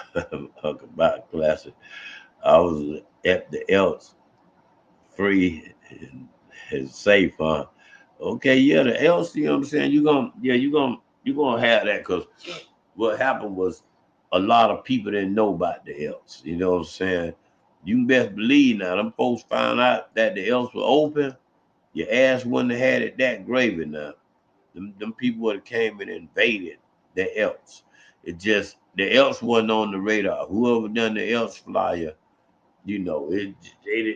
fuck about Classic. I was at the Elks free and safe, huh? Okay, yeah, the Elks, you know what I'm saying? You gonna You're gonna have that because what happened was a lot of people didn't know about the Elks. You know what I'm saying? You can best believe now, them folks found out that the Elks were open. Your ass wouldn't have had it that gravy now. Them people would have came and invaded the Elks. It just the Elks wasn't on the radar. Whoever done the Elks flyer, you know, they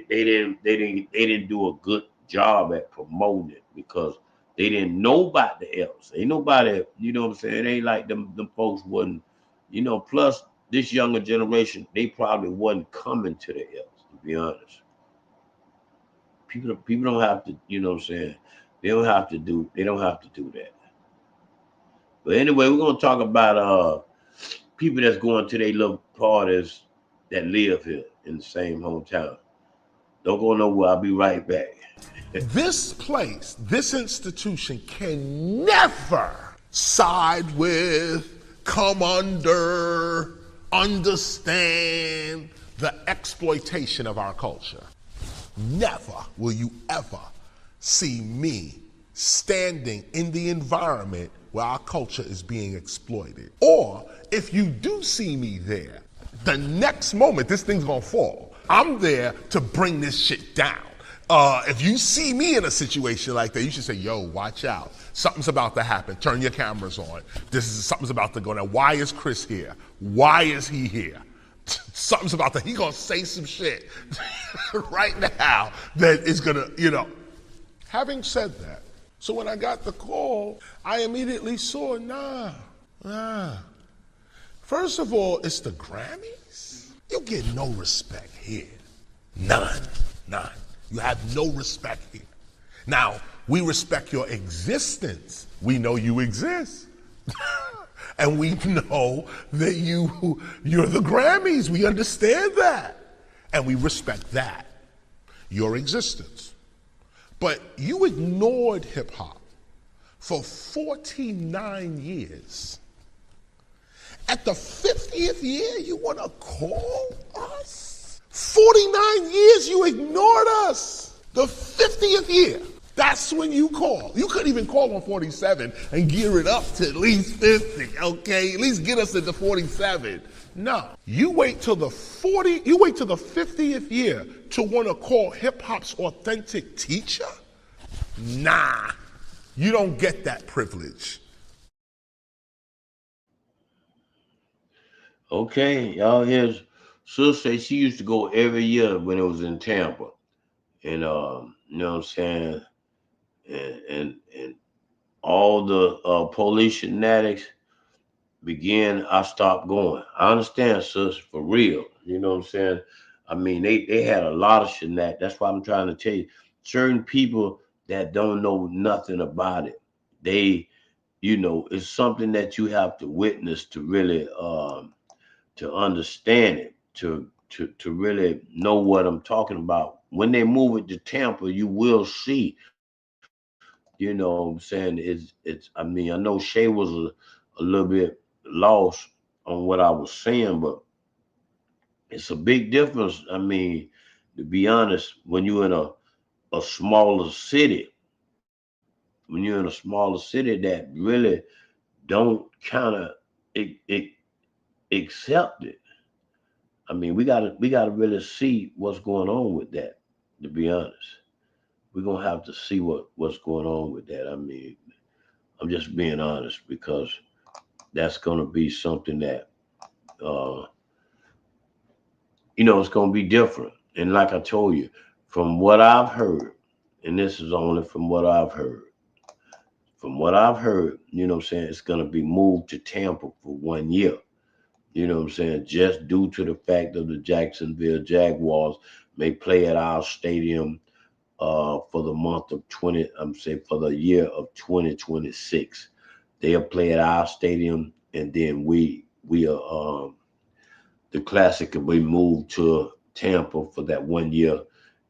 didn't do a good job at promoting it because they didn't know about the Elks. Ain't nobody, you know what I'm saying? It ain't like them folks wasn't, you know, plus this younger generation, they probably wasn't coming to the Elks, to be honest. People don't have to, you know what I'm saying? They don't have to do that. But anyway, we're gonna talk about people that's going to their little parties that live here in the same hometown. Don't go nowhere, I'll be right back. This place, this institution can never side with, come under, understand the exploitation of our culture. Never will you ever see me standing in the environment where our culture is being exploited. Or if you do see me there, the next moment this thing's gonna fall. I'm there to bring this shit down. If you see me in a situation like that, you should say, yo, watch out. Something's about to happen. Turn your cameras on. Something's about to go down. Why is Chris here? Why is he here? Something's about to, he gonna say some shit right now that is gonna, you know. Having said that, so when I got the call, I immediately saw, nah. First of all, it's the Grammys. You get no respect here. None. You have no respect here. Now, we respect your existence. We know you exist. And we know that you're the Grammys. We understand that. And we respect that, your existence. But you ignored hip hop for 49 years. At the 50th year, you want to call us? 49 years you ignored us. The 50th year. That's when you call. You couldn't even call on 47 and gear it up to at least 50, okay? At least get us into 47. No. You wait till the 50th year to want to call hip hop's authentic teacher? Nah. You don't get that privilege. Okay, y'all here's Sis say she used to go every year when it was in Tampa. And you know what I'm saying? And all the police shenanigans began, I stopped going. I understand, sis, for real. You know what I'm saying? I mean, they had a lot of shenanigans. That's why I'm trying to tell you. Certain people that don't know nothing about it, they, you know, it's something that you have to witness to really to understand it, to really know what I'm talking about. When they move it to Tampa, you will see. You know what I'm saying? It's I mean, I know Shay was a little bit lost on what I was saying, but it's a big difference. I mean, to be honest, when you're in a smaller city, that really don't kind of accept it. I mean, we gotta really see what's going on with that, to be honest. We're gonna have to see what's going on with that. I mean, I'm just being honest because that's gonna be something that you know, it's gonna be different. And like I told you, from what I've heard, and this is only from what I've heard, you know what I'm saying, it's gonna be moved to Tampa for 1 year. You know what I'm saying? Just due to the fact of the Jacksonville Jaguars may play at our stadium for the month of for the year of 2026. They'll play at our stadium, and then we are the Classic will be moved to Tampa for that 1 year,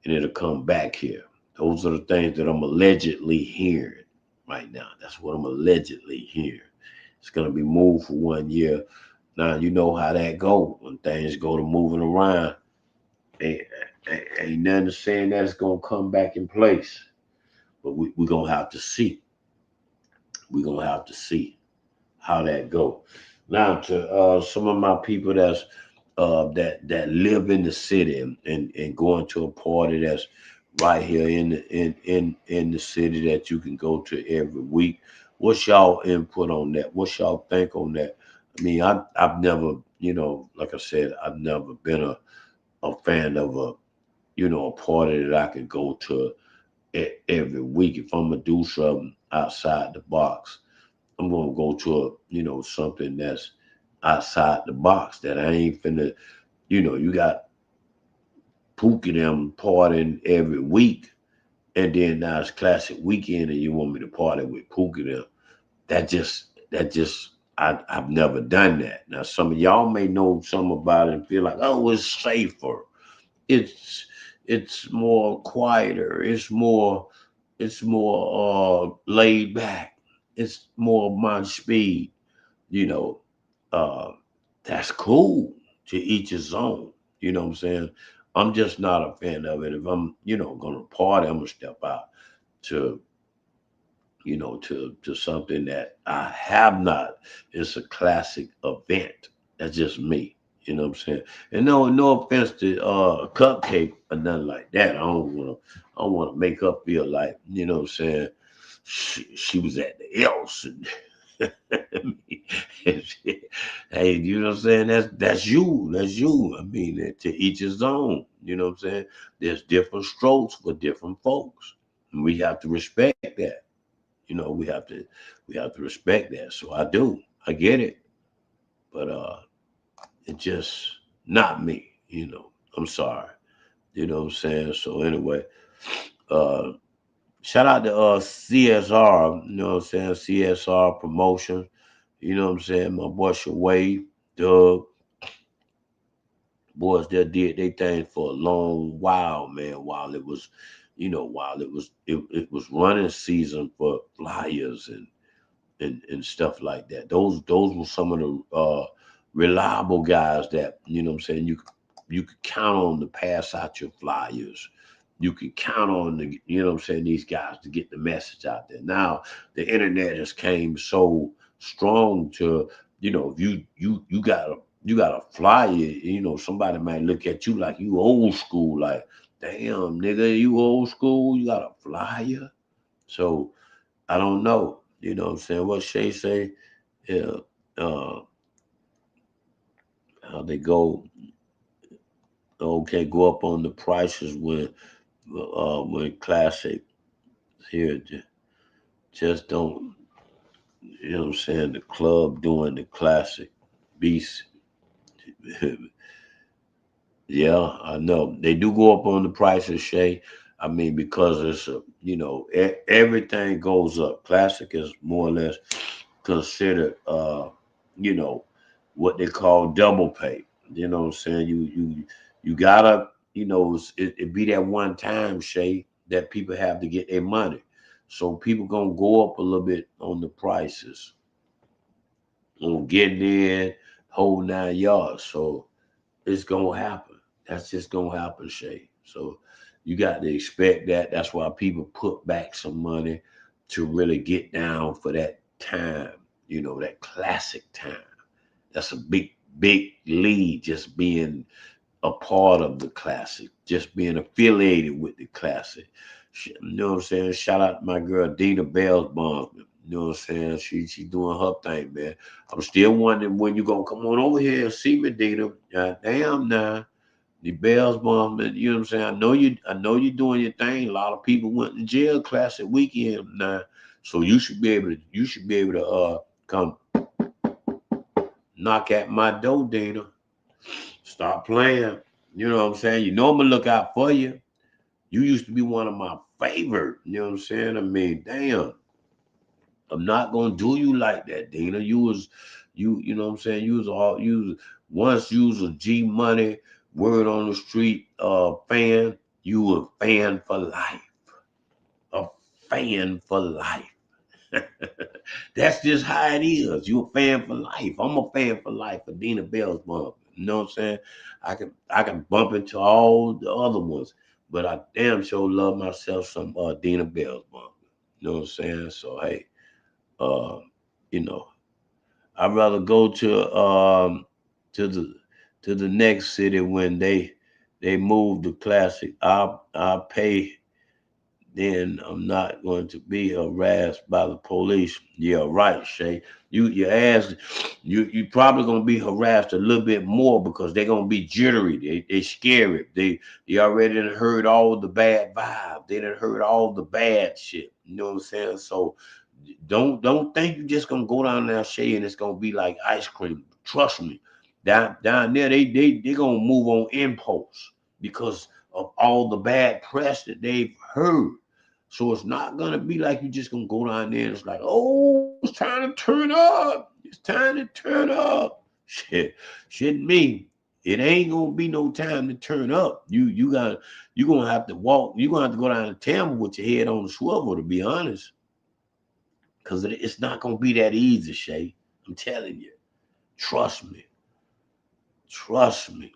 and it'll come back here. Those are the things that I'm allegedly hearing right now. That's what I'm allegedly hearing. It's gonna be moved for 1 year. Now you know how that go when things go to moving around. Ain't nothing saying that it's gonna come back in place, but we're gonna have to see. We're gonna have to see. how that go. Now to some of my people that's that live in the city and going to a party that's right here in the city that you can go to every week. What's y'all input on that? What's y'all think on that? I mean, I've never, like I said, I've never been a fan of a party that I could go to every week. If I'm gonna do something outside the box, I'm gonna go to something that's outside the box that I ain't finna, you got Pookie them partying every week, and then now it's classic weekend and you want me to party with Pookie them. That just I've never done that. Now some of y'all may know something about it and feel like, oh, it's safer. It's more quieter. It's more laid back. It's more my speed. That's cool. To each his own. You know what I'm saying? I'm just not a fan of it. If I'm, gonna party, I'm gonna step out to to something that I have not. It's a classic event. That's just me. You know what I'm saying? And no offense to Cupcake or nothing like that. I don't wanna make her feel like, what I'm saying, she was at the else. Hey, you know what I'm saying? That's you. That's you. I mean, to each his own. You know what I'm saying? There's different strokes for different folks. And we have to respect that. We have to respect that. So I do. I get it. But it's just not me, I'm sorry. You know what I'm saying? So anyway, shout out to CSR, you know what I'm saying? CSR promotion. You know what I'm saying? My boy Shaway, Doug, boys that did their thing for a long while, man, while it was, it was running season for Flyers and stuff like that. Those were some of the reliable guys that, you know what I'm saying, you could count on to pass out your Flyers. You could count on the, these guys to get the message out there. Now the internet has came so strong to, if you got a flyer, somebody might look at you like you old school, like, damn nigga, you old school, you got a flyer. So I don't know. You know what I'm saying? What Shay say? Yeah, how they go? Okay, go up on the prices when classic here. Just don't. You know what I'm saying? The club doing the classic beast. Yeah, I know they do go up on the prices, Shay. I mean, because it's everything goes up. Classic is more or less considered what they call double pay. You know what I'm saying? You gotta, it be that one time, Shay, that people have to get their money. So people gonna go up a little bit on the prices. On getting in, whole 9 yards. So it's gonna happen. That's just gonna happen, Shay. So you got to expect that. That's why people put back some money to really get down for that time, that classic time. That's a big lead, just being a part of the classic, just being affiliated with the classic. You know what I'm saying? Shout out to my girl Dina Bellsbaum. You know what I'm saying? She doing her thing, man. I'm still wondering when you gonna come on over here and see me, Dina. God damn now. The Bellsbaum, you know what I'm saying? I know you're doing your thing. A lot of people went to jail classic weekend now. So you should be able to come knock at my door, Dina. Stop playing. You know what I'm saying? I'm gonna look out for you. You used to be one of my favorite. You know what I'm saying? I mean, damn. I'm not gonna do you like that, Dina. You know what I'm saying? You was a G Money, word on the street fan. You were a fan for life. A fan for life. That's just how it is. You a fan for life. I'm a fan for life for Dina Bellsbaum. You know what I'm saying? I can bump into all the other ones, but I damn sure love myself some Dina Bellsbaum. You know what I'm saying? So hey, I'd rather go to the next city when they move the classic. I'll pay. Then I'm not going to be harassed by the police. Yeah, right, Shay. You ask, you probably gonna be harassed a little bit more because they're gonna be jittery. They scary. They already done heard all the bad vibes. They done heard all the bad shit. You know what I'm saying? So don't think you just gonna go down there, Shay, and it's gonna be like ice cream. Trust me. Down there, they gonna move on impulse because of all the bad press that they've heard. So it's not gonna be like you just gonna go down there and it's like, oh, it's time to turn up. It's time to turn up. Shit me. It ain't gonna be no time to turn up. You gonna have to walk, you're gonna have to go down to Tampa with your head on the swivel, to be honest. Cause it's not gonna be that easy, Shay. I'm telling you. Trust me. Trust me.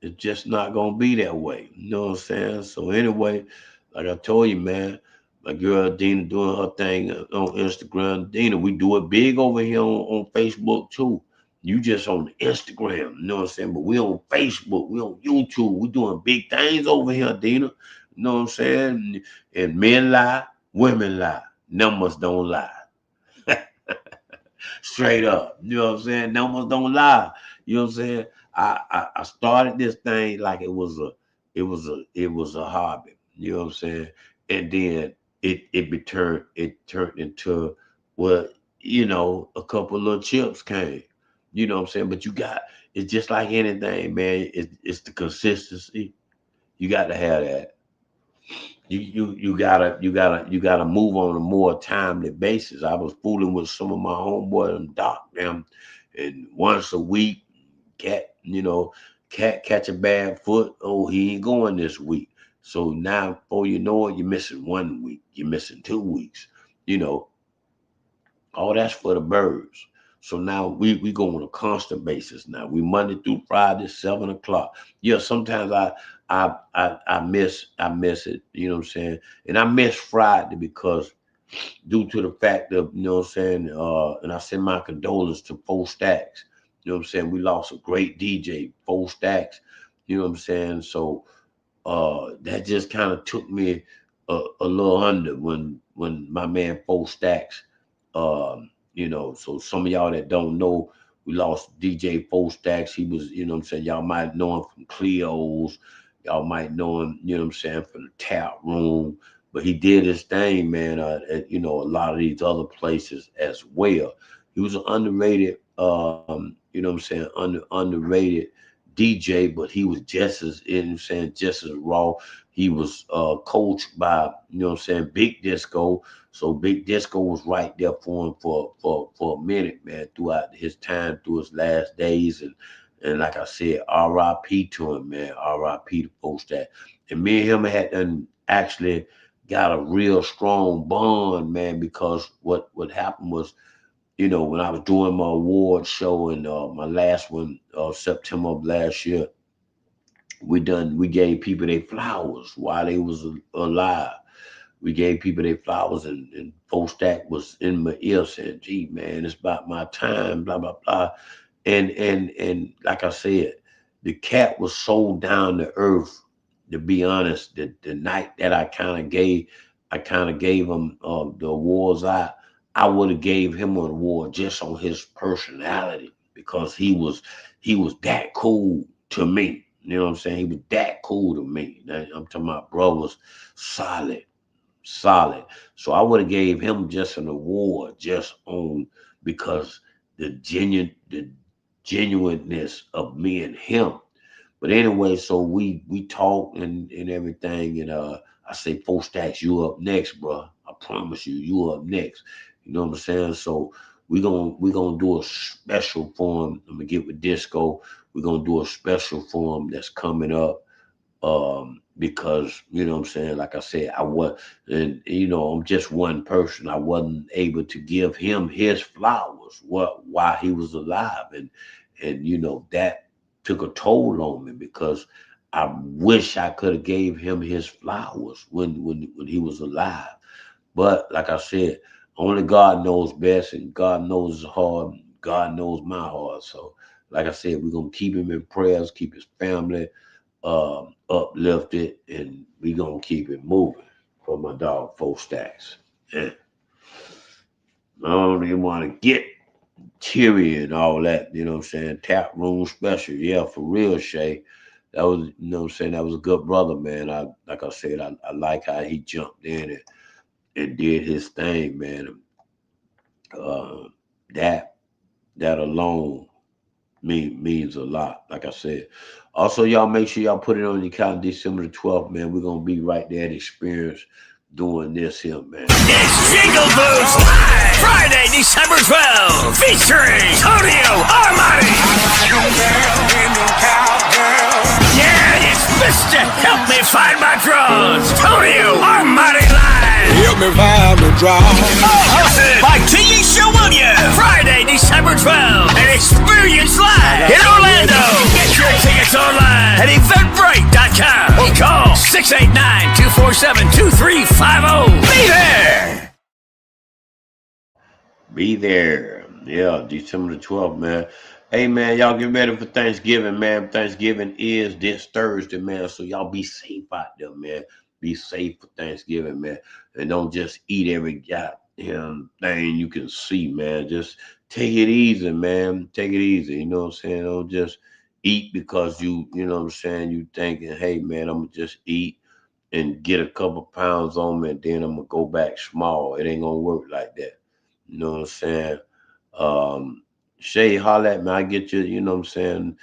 It's just not gonna be that way. You know what I'm saying? So anyway, like I told you, man, my girl Dina doing her thing on Instagram. Dina, we do it big over here on Facebook too. You just on Instagram, you know what I'm saying? But we on Facebook, we on YouTube. We doing big things over here, Dina. You know what I'm saying? And men lie, women lie. Numbers don't lie. Straight up. You know what I'm saying? Numbers don't lie. You know what I'm saying? I started this thing like it was a hobby. You know what I'm saying? And then it turned into, well, you know, a couple of little chips came. You know what I'm saying? But it's just like anything, man. It's the consistency. You got to have that. You gotta move on a more timely basis. I was fooling with some of my homeboys and doc them, and once a week, cat catch a bad foot. Oh, he ain't going this week. So now, before you know it, you're missing 1 week. You're missing 2 weeks. You know, all that's for the birds. So now we go on a constant basis. Now we Monday through Friday, 7 o'clock. Yeah, sometimes I miss it. You know what I'm saying? And I miss Friday because due to the fact of, you know what I'm saying, and I send my condolences to 4 Stacks. You know what I'm saying? We lost a great DJ, 4 Stacks. You know what I'm saying? So that just kind of took me a little under when my man 4 Stacks, you know, so some of y'all that don't know, we lost DJ 4 Stacks. He was, you know what I'm saying, y'all might know him from Cleo's, y'all might know him, you know what I'm saying, from the Tap Room, but he did his thing, man, at, you know, a lot of these other places as well. He was an underrated, you know what I'm saying, underrated DJ, but he was just as, you know what I'm saying, just as raw. He was coached by, you know what I'm saying, Big Disco. So Big Disco was right there for him for a minute, man, throughout his time, through his last days. And like I said, R.I.P. to him, man. R.I.P. to 4 Stacks. And me and him had done actually got a real strong bond, man, because what happened was, you know, when I was doing my award show and my last one, September of last year, we gave people their flowers while they was alive. We gave people their flowers, and 4 Stack was in my ear saying, gee, man, it's about my time, blah, blah, blah. And like I said, the cat was so down to earth, to be honest, the night that I kind of gave him the awards, I would have gave him an award just on his personality, because he was that cool to me. You know what I'm saying? He was that cool to me. I'm talking about brothers, solid. So I would have gave him just an award just on, because the genuineness of me and him. But anyway, so we talked and everything, and I say, 4 Stacks, you up next, bro. I promise you up next. You know what I'm saying? So we're gonna do a special for him. I'm gonna get with Disco. We're gonna do a special for him that's coming up. Because, you know what I'm saying, like I said, and you know, I'm just one person. I wasn't able to give him his flowers while he was alive, and you know, that took a toll on me, because I wish I could have gave him his flowers when he was alive. But like I said, only God knows best, and God knows his heart. God knows my heart. So, like I said, we're gonna keep him in prayers, keep his family uplifted, and we're gonna keep it moving for my dog 4 Stacks. Yeah. I don't even want to get teary and all that, you know what I'm saying? Tap room special. Yeah, for real, Shay. That was, you know what I'm saying, that was a good brother, man. Like I said, I like how he jumped in and did his thing, man. That alone means a lot, like I said. Also, y'all make sure y'all put it on your calendar, December the 12th, man. We're gonna be right there at Experience doing this here, man. It's Jingle Boost Live, Friday, December 12th, featuring Tonio Armani. Yeah, it's Mr. Help Me Find My Drugs, Tonio Armani Live. Help me find my drugs. Hosted by T.E. Shawanya. Friday, December 12th, an Experience Live in Orlando. Get your tickets online at eventbrite.com or call 689-247-2350. Be there. Be there. Yeah, December the 12th, man. Hey, man, y'all get ready for Thanksgiving, man. Thanksgiving is this Thursday, man. So y'all be safe out there, man. Be safe for Thanksgiving, man. And don't just eat every goddamn thing you can see, man. Just take it easy, man. Take it easy. You know what I'm saying? Don't just eat because you know what I'm saying, you thinking, hey, man, I'm going to just eat and get a couple pounds on me and then I'm going to go back small. It ain't going to work like that. You know what I'm saying? Shay, holla at me. I get you, you know what I'm saying?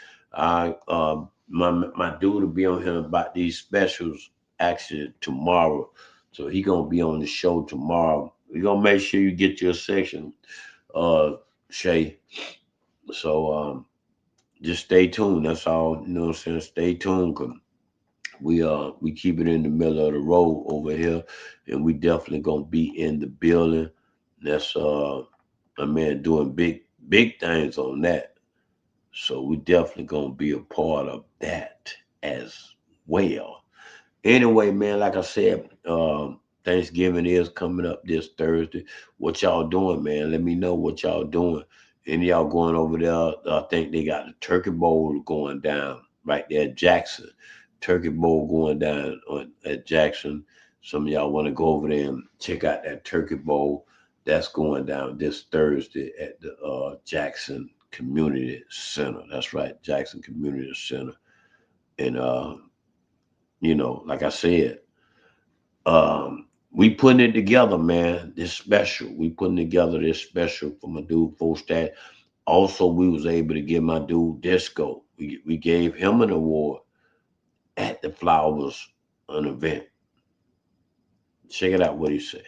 My dude will be on here about these specials actually tomorrow. So he gonna be on the show tomorrow. We gonna make sure you get your section, Shay. So just stay tuned. That's all, you know what I'm saying? Stay tuned, cause we keep it in the middle of the road over here, and we definitely gonna be in the building. That's a man doing big things on that. So we definitely gonna be a part of that as well. Anyway, man, like I said, Thanksgiving is coming up this Thursday. What y'all doing, man? Let me know what y'all doing. Any y'all going over there? I think they got the Turkey Bowl going down right there at Jackson. Turkey Bowl going down at Jackson. Some of y'all want to go over there and check out that Turkey Bowl. That's going down this Thursday at the Jackson Community Center. That's right, Jackson Community Center. And you know, like I said, we putting it together, man. This special. We putting together this special for my dude 4 Stacks. Also, we was able to give my dude Disco. We gave him an award at the Flowers an event. Check it out what he said.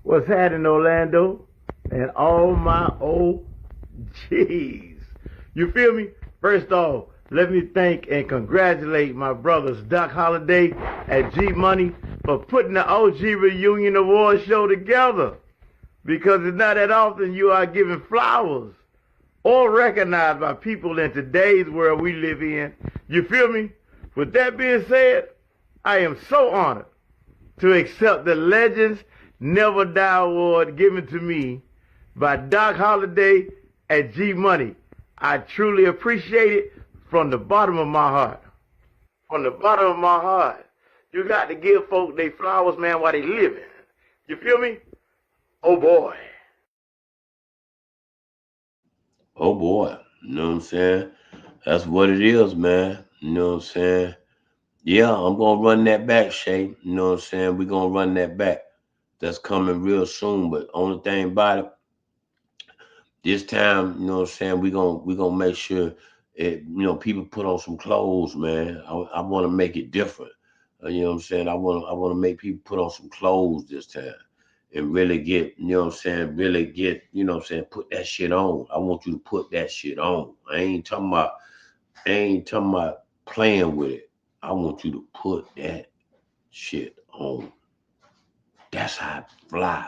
What's happening, Orlando? And all my OGs. You feel me? First off, let me thank and congratulate my brothers Doc Holliday and G Money for putting the OG Reunion Award show together. Because it's not that often you are given flowers or recognized by people in today's world we live in. You feel me? With that being said, I am so honored to accept the Legends Never Die Award given to me by Doc Holliday and G Money. I truly appreciate it from the bottom of my heart. From the bottom of my heart. You got to give folk their flowers, man, while they living. You feel me? Oh boy. Oh boy. You know what I'm saying? That's what it is, man. You know what I'm saying? Yeah, I'm gonna run that back, Shay. You know what I'm saying? We're gonna run that back. That's coming real soon. But only thing about it, this time, you know what I'm saying, we gonna make sure it, you know, people put on some clothes, man. I wanna make it different. You know what I'm saying? I wanna make people put on some clothes this time and really get, you know what I'm saying, really get, you know what I'm saying, put that shit on. I want you to put that shit on. I ain't talking about playing with it. I want you to put that shit on. That's how fly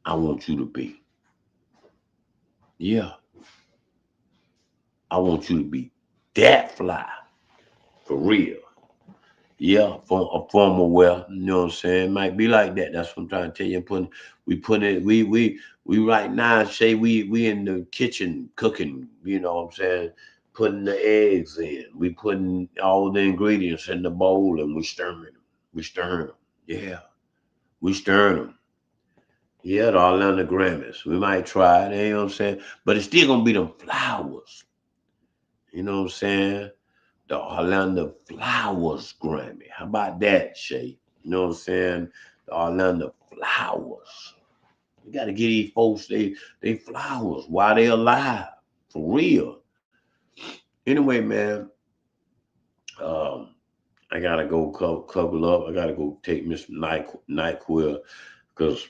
I want you to be. Yeah. I want you to be that fly. For real. Yeah, from a formal wear. You know what I'm saying? Might be like that. That's what I'm trying to tell you. We right now, Shay, we in the kitchen cooking, you know what I'm saying? Putting the eggs in. We putting all the ingredients in the bowl and we stirring them. We stirring them. Yeah. We stirring them. Yeah, the Orlando Grammys. We might try it, you know what I'm saying? But it's still gonna be them flowers. You know what I'm saying? The Orlando Flowers Grammy. How about that, Shay? You know what I'm saying? The Orlando Flowers. You got to give these folks they flowers while they alive, for real. Anyway, man, I gotta go couple up. I gotta go take Miss NyQuil because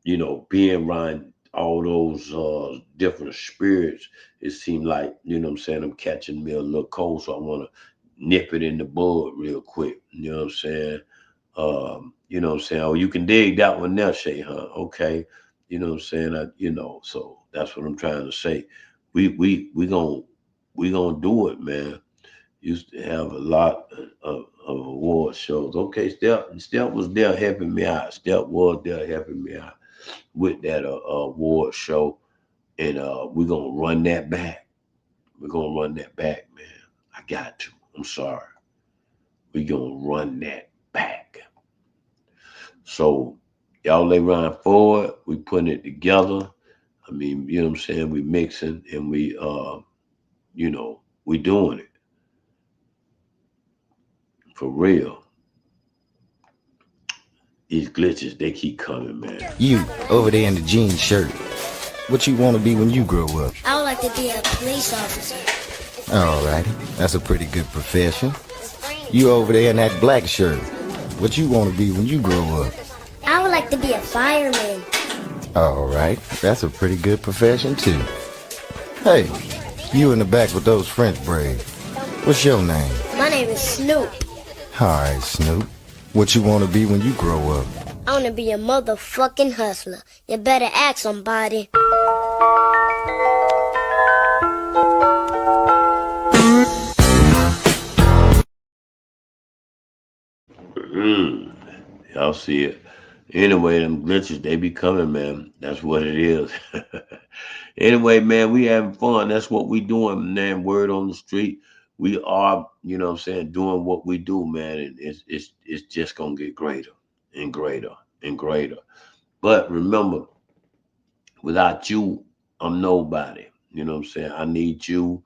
you know being around all those different spirits, it seemed like, you know what I'm saying, I'm catching me a little cold, so I want to nip it in the bud real quick. You know what I'm saying? You know what I'm saying? Oh, you can dig that one there, Shay, huh? Okay. You know what I'm saying? You know, so that's what I'm trying to say. We gonna do it, man. Used to have a lot of award shows. Okay, Step was there helping me out. Step was there helping me out with that award show, and we're gonna run that back. We're gonna run that back, man. I got to. I'm sorry. We're gonna run that back. So y'all lay around forward. We putting it together. I mean, you know what I'm saying? We mixing and we you know, we doing it. For real. These glitches, they keep coming, man. You, over there in the jean shirt. What you want to be when you grow up? I would like to be a police officer. Alrighty, that's a pretty good profession. You over there in that black shirt. What you want to be when you grow up? I would like to be a fireman. Alright, that's a pretty good profession too. Hey, you in the back with those French braids. What's your name? My name is Snoop. Alright, Snoop. What you want to be when you grow up? I want to be a motherfucking hustler. You better ask somebody. Y'all see it. Anyway, them glitches, they be coming, man. That's what it is. Anyway, man, we having fun. That's what we doing, man. Word on the street. We are, you know what I'm saying, doing what we do, man. And it's just gonna get greater and greater and greater. But remember, without you, I'm nobody. You know what I'm saying? I need you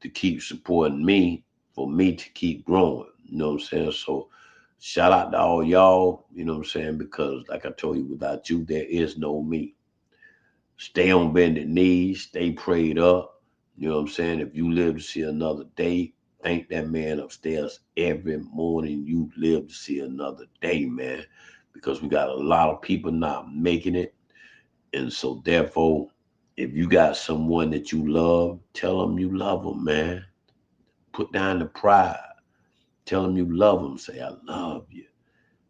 to keep supporting me for me to keep growing. You know what I'm saying? So shout out to all y'all, you know what I'm saying? Because like I told you, without you, there is no me. Stay on bended knees, stay prayed up. You know what I'm saying? If you live to see another day, thank that man upstairs every morning you live to see another day, man. Because we got a lot of people not making it. And so therefore, if you got someone that you love, tell them you love them, man. Put down the pride. Tell them you love them. Say, I love you.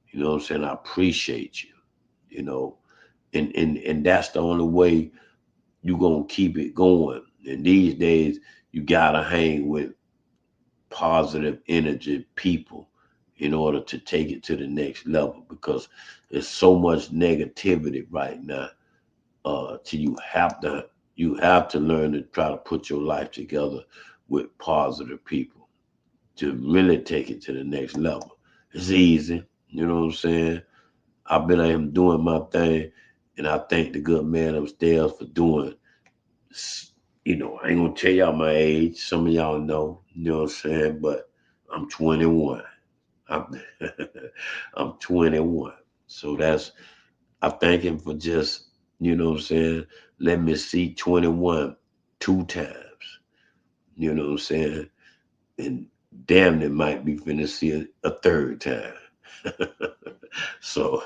You know what I'm saying? I appreciate you. You know, and that's the only way you're going to keep it going. And these days, you got to hang with positive energy people in order to take it to the next level, because there's so much negativity right now. You have to learn to try to put your life together with positive people to really take it to the next level. It's easy, you know what I'm saying? I've been out here doing my thing, and I thank the good man upstairs for doing. You know, I ain't gonna tell y'all my age. Some of y'all know, you know what I'm saying? But I'm 21. I'm 21. So I thank him for just, you know what I'm saying, let me see 21 2 times. You know what I'm saying? And damn, it might be finna see it a third time. So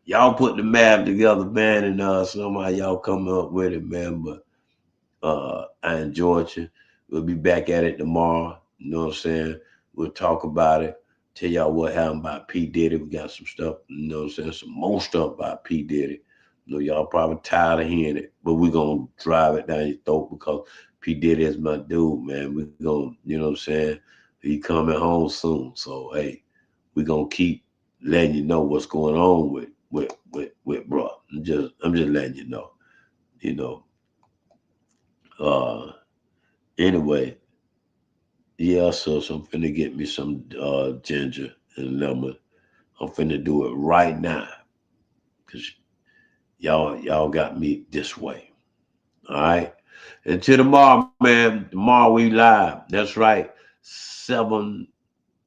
y'all put the math together, man, and somehow y'all come up with it, man. But I enjoyed you. We'll be back at it tomorrow. You know what I'm saying? We'll talk about it. Tell y'all what happened by P. Diddy. We got some stuff, you know what I'm saying? Some more stuff by P. Diddy. You know, y'all probably tired of hearing it, but we're going to drive it down your throat because P. Diddy is my dude, man. We're going to, you know what I'm saying? He coming home soon. So, hey, we're gonna keep letting you know what's going on with bro. I'm just letting you know. Anyway, yeah, so I'm finna get me some ginger and lemon. I'm finna do it right now. Cause y'all got me this way. All right. Until tomorrow, man. Tomorrow we live. That's right. 7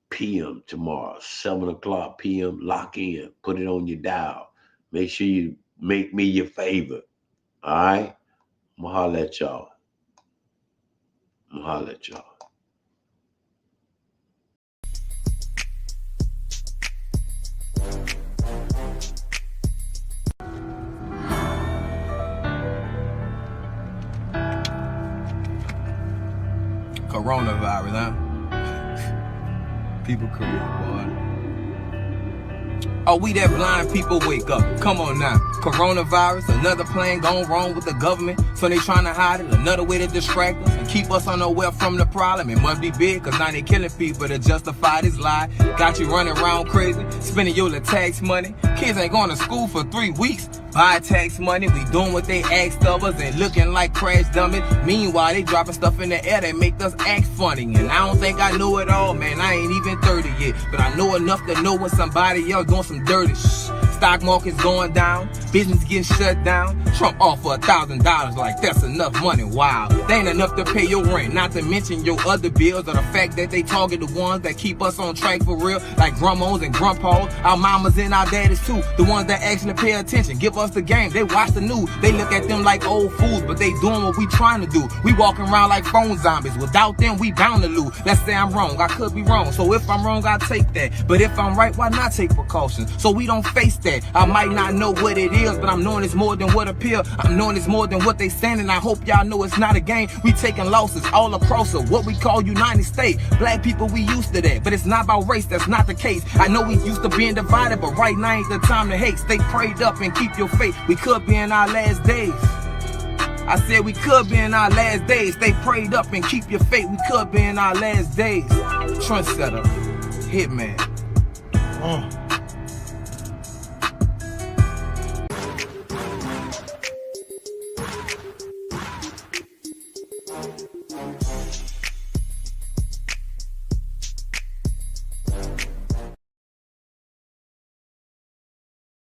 p.m. tomorrow. 7 o'clock p.m. Lock in. Put it on your dial. Make sure you make me your favorite. All right. I'm gonna holler at y'all. Coronavirus, huh? People career, boy. Oh, we that blind people wake up. Come on now. Coronavirus, another plan gone wrong with the government. So they trying to hide it, another way to distract us and keep us unaware from the problem. It must be big, cause now they killing people to justify this lie. Got you running around crazy, spending your little tax money. Kids ain't going to school for 3 weeks. Buy tax money, we doing what they asked of us and looking like crash dummies. Meanwhile, they dropping stuff in the air that make us act funny. And I don't think I know it all, man. I ain't even 30 yet. But I know enough to know when somebody else doing some dirty shit. Stock market's going down, business getting shut down. Trump offer $1,000 like that's enough money. Wow, they ain't enough to pay your rent, not to mention your other bills, or the fact that they target the ones that keep us on track for real, like grandmas and grandpas, our mamas and our daddies too, the ones that actually pay attention, give us the game, they watch the news, they look at them like old fools, but they doing what we trying to do. We walking around like phone zombies, without them we bound to lose. Let's say I'm wrong, I could be wrong, so if I'm wrong I take that, but if I'm right, why not take precautions, so we don't face that. I might not know what it is, but I'm knowing it's more than what appear. I'm knowing it's more than what they saying, and I hope y'all know it's not a game. We taking losses all across what we call United States. Black people, we used to that, but it's not about race, that's not the case. I know we used to being divided, but right now ain't the time to hate. Stay prayed up and keep your faith. We could be in our last days. I said we could be in our last days. Stay prayed up and keep your faith. We could be in our last days. Trendsetter, Hitman.